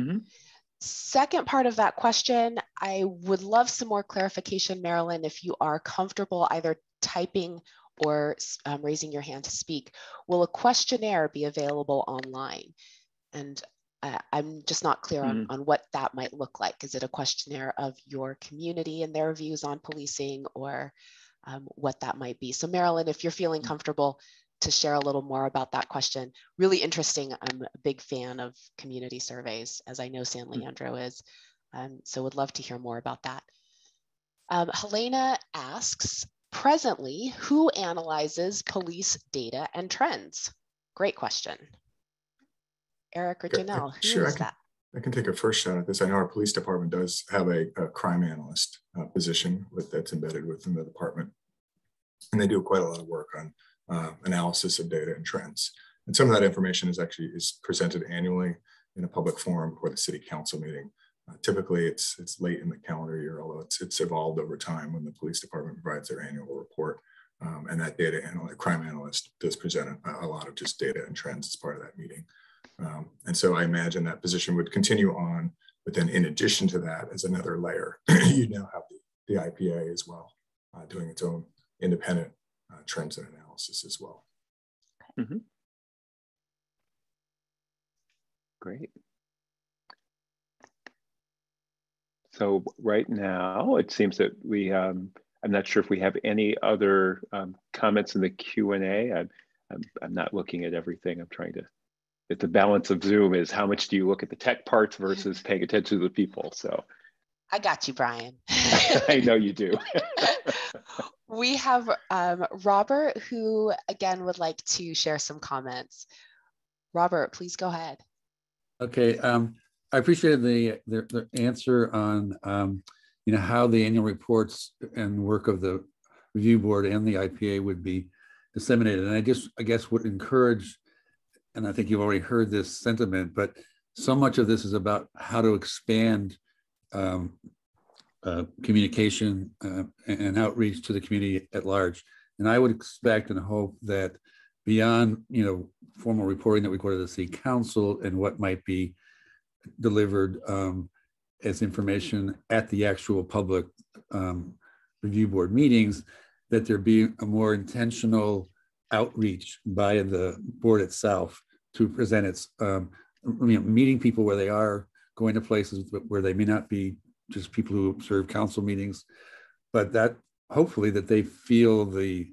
Second part of that question, I would love some more clarification, Marilyn, if you are comfortable either typing or raising your hand to speak. Will a questionnaire be available online? And I'm just not clear on what that might look like. Is it a questionnaire of your community and their views on policing, or what that might be? So Marilyn, if you're feeling comfortable to share a little more about that question. Really interesting. I'm a big fan of community surveys, as I know San Leandro is. So would love to hear more about that. Helena asks, presently, who analyzes police data and trends? Great question. Eric or Janelle, who is that? I can take a first shot at this. I know our police department does have a crime analyst position that's embedded within the department. And they do quite a lot of work on analysis of data and trends. And some of that information is presented annually in a public forum for the city council meeting. Typically, it's late in the calendar year, although it's evolved over time when the police department provides their annual report. And that crime analyst does present a lot of just data and trends as part of that meeting. And so I imagine that position would continue on, but then in addition to that, as another layer, you now have the IPA as well, doing its own independent trends and analysis as well. Mm-hmm. Great. So right now, it seems that we, I'm not sure if we have any other comments in the Q&A. I'm not looking at everything. I'm trying to, the balance of Zoom is how much do you look at the tech parts versus paying attention to the people. So I got you, Brian. I know you do. We have Robert, who again would like to share some comments. Robert, please go ahead. Okay, I appreciated the answer on how the annual reports and work of the review board and the IPA would be disseminated. And I guess would encourage, and I think you've already heard this sentiment, but so much of this is about how to expand communication and outreach to the community at large. And I would expect and hope that beyond formal reporting that we go to the city council and what might be delivered as information at the actual public review board meetings, that there be a more intentional outreach by the board itself to present its meeting people where they are, going to places where they may not be just people who observe council meetings, but that hopefully that they feel the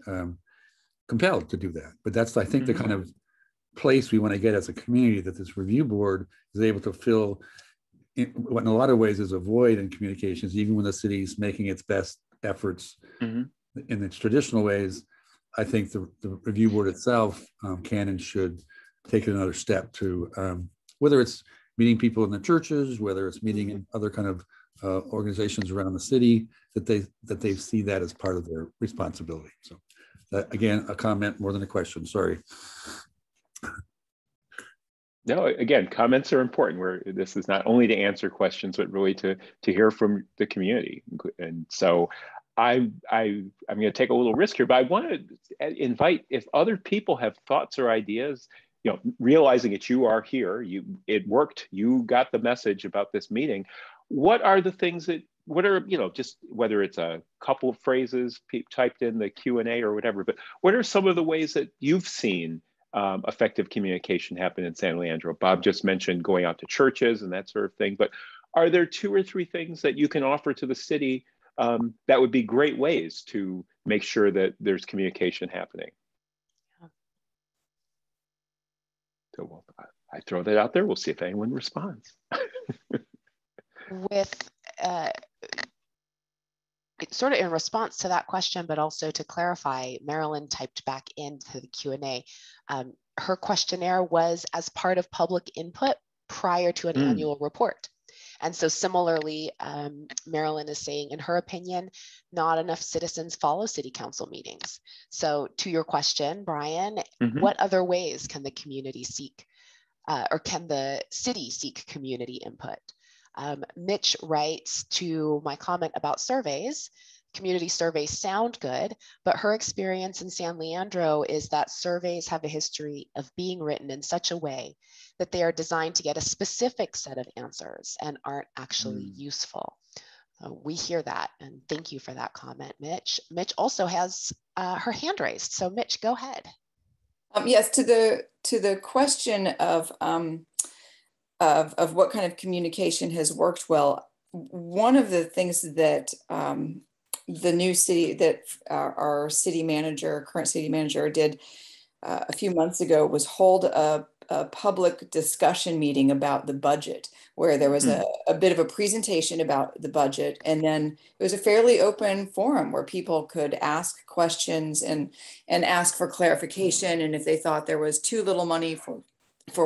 compelled to do that. But that's, I think, the kind of place we want to get as a community, that this review board is able to fill what in a lot of ways is a void in communications, even when the city is making its best efforts in its traditional ways. I think the review board itself can and should take it another step to, whether it's meeting people in the churches, whether it's meeting in other kind of organizations around the city, that they see that as part of their responsibility. So that, again, a comment more than a question, sorry. No, again, comments are important. This is not only to answer questions, but really to hear from the community. And so I'm going to take a little risk here, but I want to invite, if other people have thoughts or ideas, realizing that you are here, it worked, you got the message about this meeting. What are the things that, just whether it's a couple of phrases typed in the Q&A or whatever, but what are some of the ways that you've seen effective communication happen in San Leandro? Bob just mentioned going out to churches and that sort of thing, but are there 2 or 3 things that you can offer to the city that would be great ways to make sure that there's communication happening? So I throw that out there. We'll see if anyone responds. With sort of in response to that question, but also to clarify, Marilyn typed back into the Q&A. Her questionnaire was as part of public input prior to an annual report. And so similarly, Marilyn is saying, in her opinion, not enough citizens follow city council meetings. So to your question, Brian, what other ways can the community seek, or can the city seek community input? Mitch writes to my comment about surveys. Community surveys sound good, but her experience in San Leandro is that surveys have a history of being written in such a way that they are designed to get a specific set of answers and aren't actually useful. We hear that, and thank you for that comment, Mitch. Mitch also has her hand raised, so Mitch, go ahead. Yes, to the question of what kind of communication has worked well, one of the things that the new city, that our city manager, current city manager, did a few months ago was hold a a public discussion meeting about the budget, where there was a bit of a presentation about the budget. And then it was a fairly open forum where people could ask questions and ask for clarification. And if they thought there was too little money for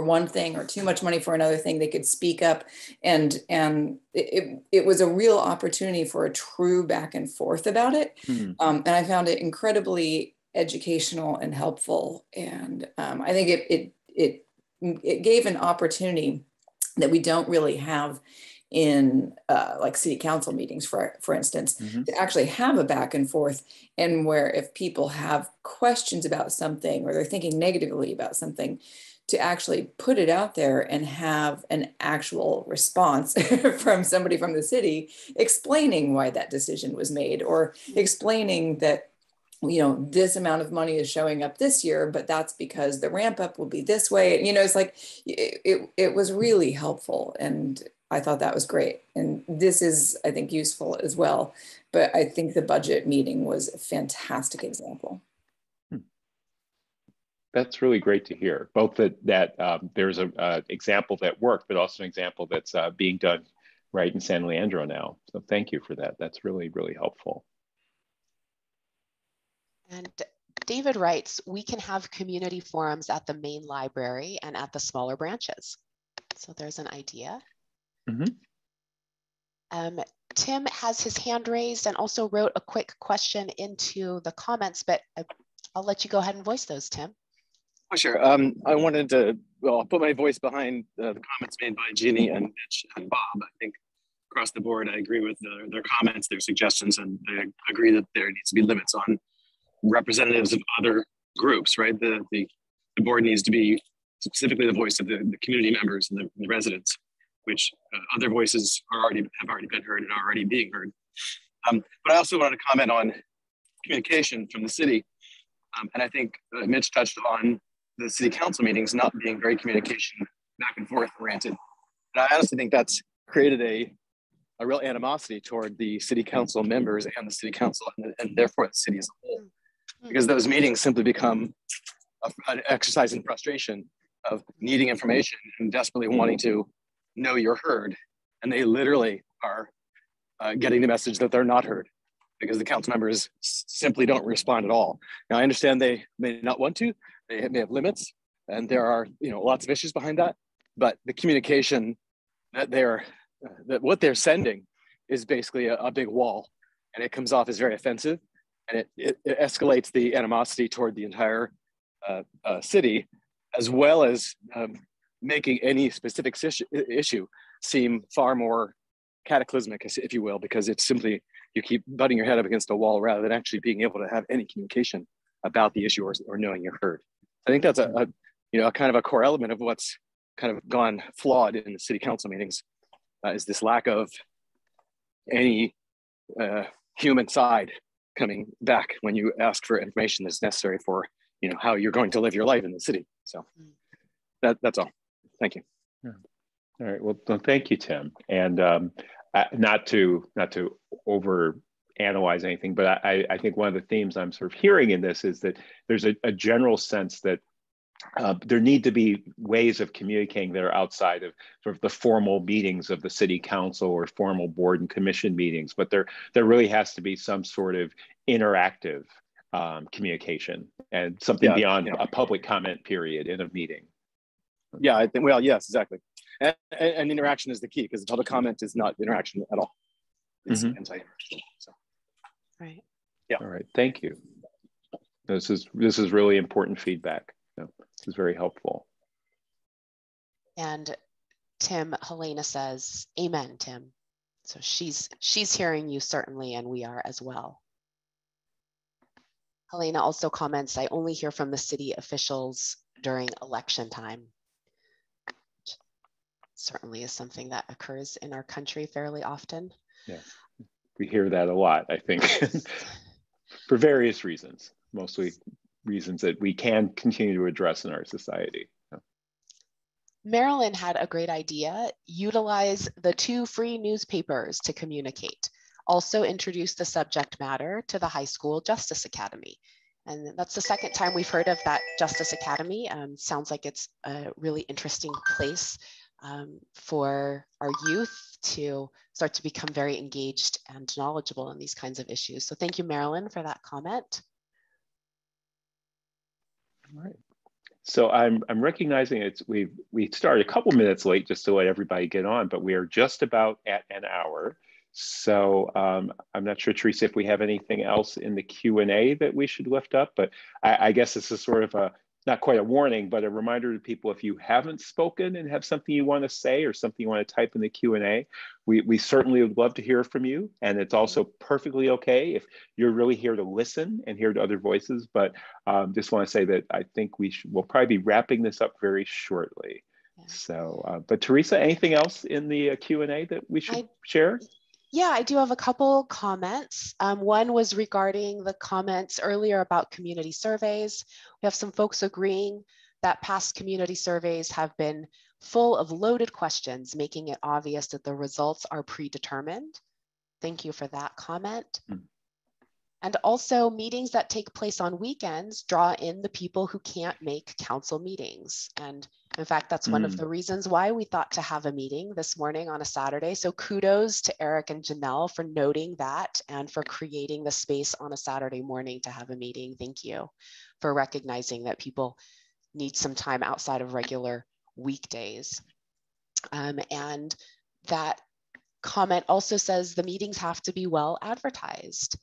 one thing or too much money for another thing, they could speak up. And it was a real opportunity for a true back and forth about it. And I found it incredibly educational and helpful. And I think it gave an opportunity that we don't really have in like city council meetings, for instance, to actually have a back and forth, and where if people have questions about something or they're thinking negatively about something, to actually put it out there and have an actual response from somebody from the city explaining why that decision was made, or explaining that, you know, this amount of money is showing up this year, but that's because the ramp up will be this way. You know, it's like, it was really helpful. And I thought that was great. And this is, I think, useful as well. But I think the budget meeting was a fantastic example. That's really great to hear. Both that there's an example that worked, but also an example that's being done right in San Leandro now. So thank you for that. That's really, really helpful. And David writes, we can have community forums at the main library and at the smaller branches. So there's an idea. Tim has his hand raised and also wrote a quick question into the comments, but I'll let you go ahead and voice those, Tim. Oh, sure. I wanted to, well, I'll put my voice behind the comments made by Jeannie and Mitch and Bob. I think across the board, I agree with their comments, their suggestions, and I agree that there needs to be limits on representatives of other groups, right? The board needs to be specifically the voice of the community members and the residents, which other voices have already been heard and are already being heard. But I also wanted to comment on communication from the city. And I think Mitch touched on the city council meetings not being very communication back and forth oriented. And I honestly think that's created a real animosity toward the city council members and the city council, and therefore the city as a whole, because those meetings simply become an exercise in frustration of needing information and desperately wanting to know you're heard. And they literally are getting the message that they're not heard because the council members simply don't respond at all. Now, I understand they may not want to, they may have limits, and there are lots of issues behind that, but the communication that what they're sending is basically a big wall, and it comes off as very offensive, and it escalates the animosity toward the entire city, as well as making any specific issue seem far more cataclysmic, if you will, because it's simply, you keep butting your head up against a wall rather than actually being able to have any communication about the issue or knowing you're heard. I think that's a kind of a core element of what's kind of gone flawed in the city council meetings, is this lack of any human side coming back when you ask for information that's necessary for how you're going to live your life in the city. So that's all. Thank you. Yeah. All right. Well, thank you, Tim. And not to over analyze anything, but I think one of the themes I'm sort of hearing in this is that there's a general sense that there need to be ways of communicating that are outside of sort of the formal meetings of the city council or formal board and commission meetings, but there really has to be some sort of interactive communication and something beyond a public comment period in a meeting. Yeah, I think, well, yes, exactly. And interaction is the key, because the public comment is not interaction at all. It's anti-interaction. So. Right. Yeah. All right. Thank you. This is really important feedback. This is very helpful. And Tim, Helena says, "Amen, Tim." So she's hearing you certainly, and we are as well. Helena also comments, "I only hear from the city officials during election time." Certainly is something that occurs in our country fairly often. Yeah, we hear that a lot, I think, for various reasons, mostly reasons that we can continue to address in our society. Marilyn had a great idea. Utilize the 2 free newspapers to communicate. Also introduce the subject matter to the high school justice academy. And that's the second time we've heard of that Justice Academy. Sounds like it's a really interesting place for our youth to start to become very engaged and knowledgeable in these kinds of issues. So thank you, Marilyn, for that comment. All right. So I'm recognizing we started a couple minutes late just to let everybody get on, but we are just about at an hour. So I'm not sure, Teresa, if we have anything else in the Q&A that we should lift up, but I guess this is sort of not quite a warning, but a reminder to people, if you haven't spoken and have something you want to say or something you want to type in the Q&A, we certainly would love to hear from you. And it's also perfectly okay if you're really here to listen and hear to other voices, but just want to say that I think we'll probably be wrapping this up very shortly. Yeah. So, but Teresa, anything else in the Q&A that we should share? Yeah, I do have a couple comments. One was regarding the comments earlier about community surveys. We have some folks agreeing that past community surveys have been full of loaded questions, making it obvious that the results are predetermined. Thank you for that comment. And also, meetings that take place on weekends draw in the people who can't make council meetings. And in fact, that's one of the reasons why we thought to have a meeting this morning on a Saturday. So kudos to Eric and Janelle for noting that and for creating the space on a Saturday morning to have a meeting. Thank you for recognizing that people need some time outside of regular weekdays. And that comment also says the meetings have to be well advertised.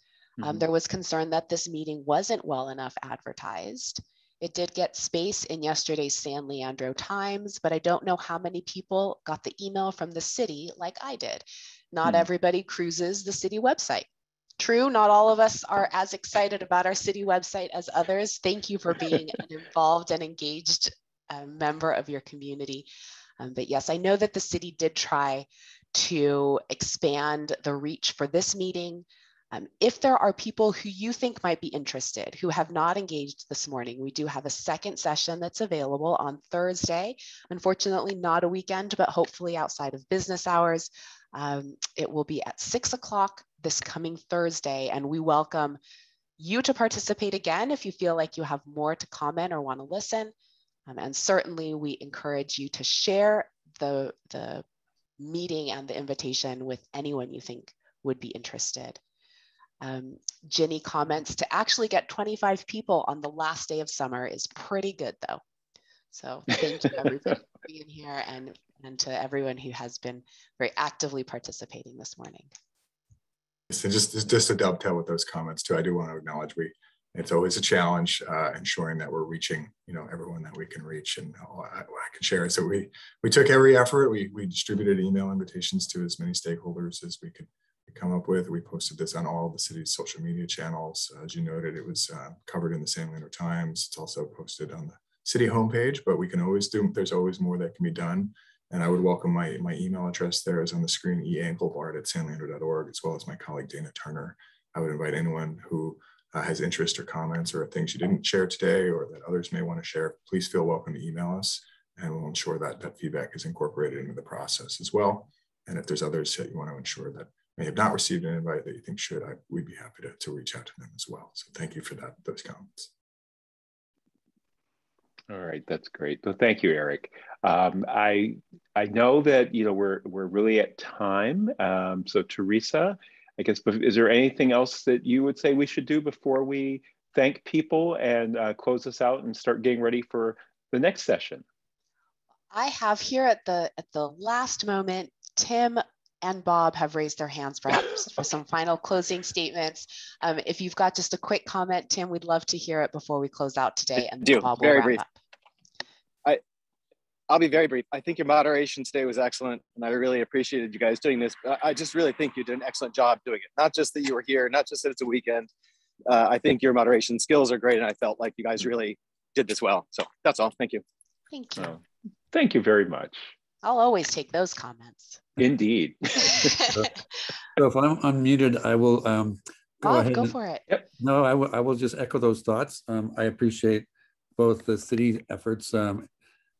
There was concern that this meeting wasn't well enough advertised. It did get space in yesterday's San Leandro Times, but I don't know how many people got the email from the city like I did. Not everybody cruises the city website. True, not all of us are as excited about our city website as others. Thank you for being an involved and engaged member of your community. But yes, I know that the city did try to expand the reach for this meeting. If there are people who you think might be interested, who have not engaged this morning, we do have a second session that's available on Thursday. Unfortunately, not a weekend, but hopefully outside of business hours. It will be at 6 o'clock this coming Thursday, and we welcome you to participate again if you feel like you have more to comment or want to listen. And certainly we encourage you to share the meeting and the invitation with anyone you think would be interested. Ginny comments to actually get 25 people on the last day of summer is pretty good though. So thank you everybody for being here and to everyone who has been very actively participating this morning. So just to dovetail with those comments too, I do want to acknowledge it's always a challenge ensuring that we're reaching everyone that we can reach, and I can share it. So we took every effort. We distributed email invitations to as many stakeholders as we could come up with. We posted this on all of the city's social media channels. As you noted, it was covered in the San Leandro Times. It's also posted on the city homepage, but we can always there's always more that can be done. And I would welcome my email address there is on the screen, eanglebart@sanleandro.org, as well as my colleague, Dana Turner. I would invite anyone who has interest or comments or things you didn't share today or that others may want to share, please feel welcome to email us, and we'll ensure that feedback is incorporated into the process as well. And if there's others that you want to ensure that may have not received an invite that you think should, we'd be happy to reach out to them as well. So thank you for those comments. All right, that's great. So thank you, Eric. I know that we're really at time. So Teresa, I guess, is there anything else that you would say we should do before we thank people and close this out and start getting ready for the next session? I have here at the last moment, Tim and Bob have raised their hands perhaps for some final closing statements. If you've got just a quick comment, Tim, we'd love to hear it before we close out today, and Bob will wrap up. I'll be very brief. I think your moderation today was excellent, and I really appreciated you guys doing this. I just really think you did an excellent job doing it. Not just that you were here, not just that it's a weekend. I think your moderation skills are great, and I felt like you guys really did this well. So that's all. Thank you. Thank you. Thank you very much. I'll always take those comments. Indeed. So if I'm unmuted, I will go ahead. Go for it. Yep. No, I will just echo those thoughts. I appreciate both the city efforts,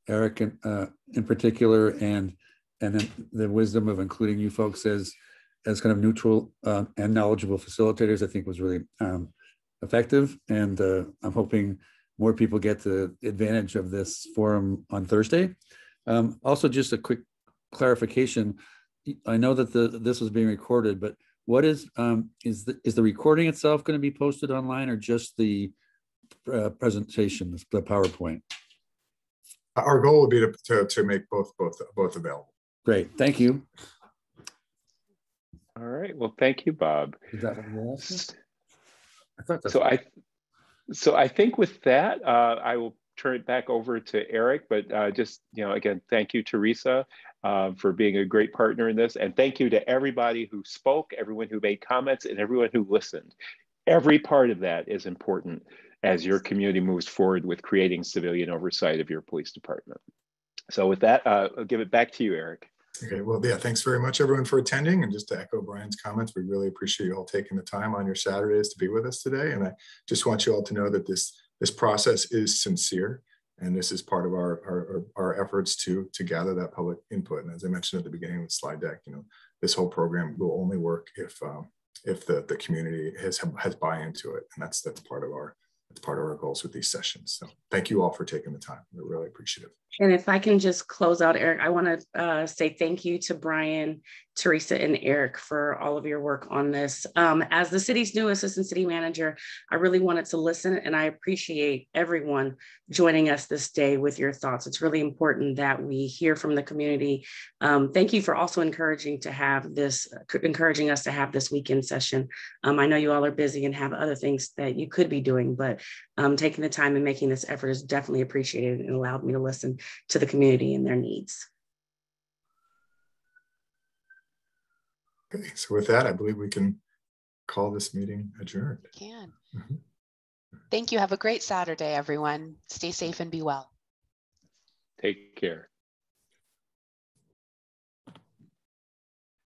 Eric in particular, and then the wisdom of including you folks as kind of neutral and knowledgeable facilitators. I think was really effective. And I'm hoping more people get the advantage of this forum on Thursday. Also, just a quick clarification. I know that this was being recorded, but what is the recording itself going to be posted online, or just the presentation, the PowerPoint? Our goal would be to make both available. Great, thank you. All right, well, thank you, Bob. Is that what you asked? I thought that's so I think with that, I will turn it back over to Eric, but just, again, thank you, Teresa, for being a great partner in this. And thank you to everybody who spoke, everyone who made comments, and everyone who listened. Every part of that is important as your community moves forward with creating civilian oversight of your police department. So with that, I'll give it back to you, Eric. Okay, well, yeah, thanks very much, everyone, for attending. And just to echo Brian's comments, we really appreciate you all taking the time on your Saturdays to be with us today. And I just want you all to know that this process is sincere, and this is part of our efforts to gather that public input. And as I mentioned at the beginning of the slide deck, this whole program will only work if the community has buy-in to it, and that's part of our goals with these sessions. So thank you all for taking the time. We're really appreciative. And if I can just close out, Eric, I want to say thank you to Brian, Teresa, and Eric for all of your work on this. As the city's new assistant city manager, I really wanted to listen, and I appreciate everyone joining us this day with your thoughts. It's really important that we hear from the community. Thank you for also encouraging us to have this weekend session. I know you all are busy and have other things that you could be doing, but taking the time and making this effort is definitely appreciated and allowed me to listen to the community and their needs. Okay, so with that, I believe we can call this meeting adjourned. We can. Thank you. Have a great Saturday, everyone. Stay safe and be well. Take care.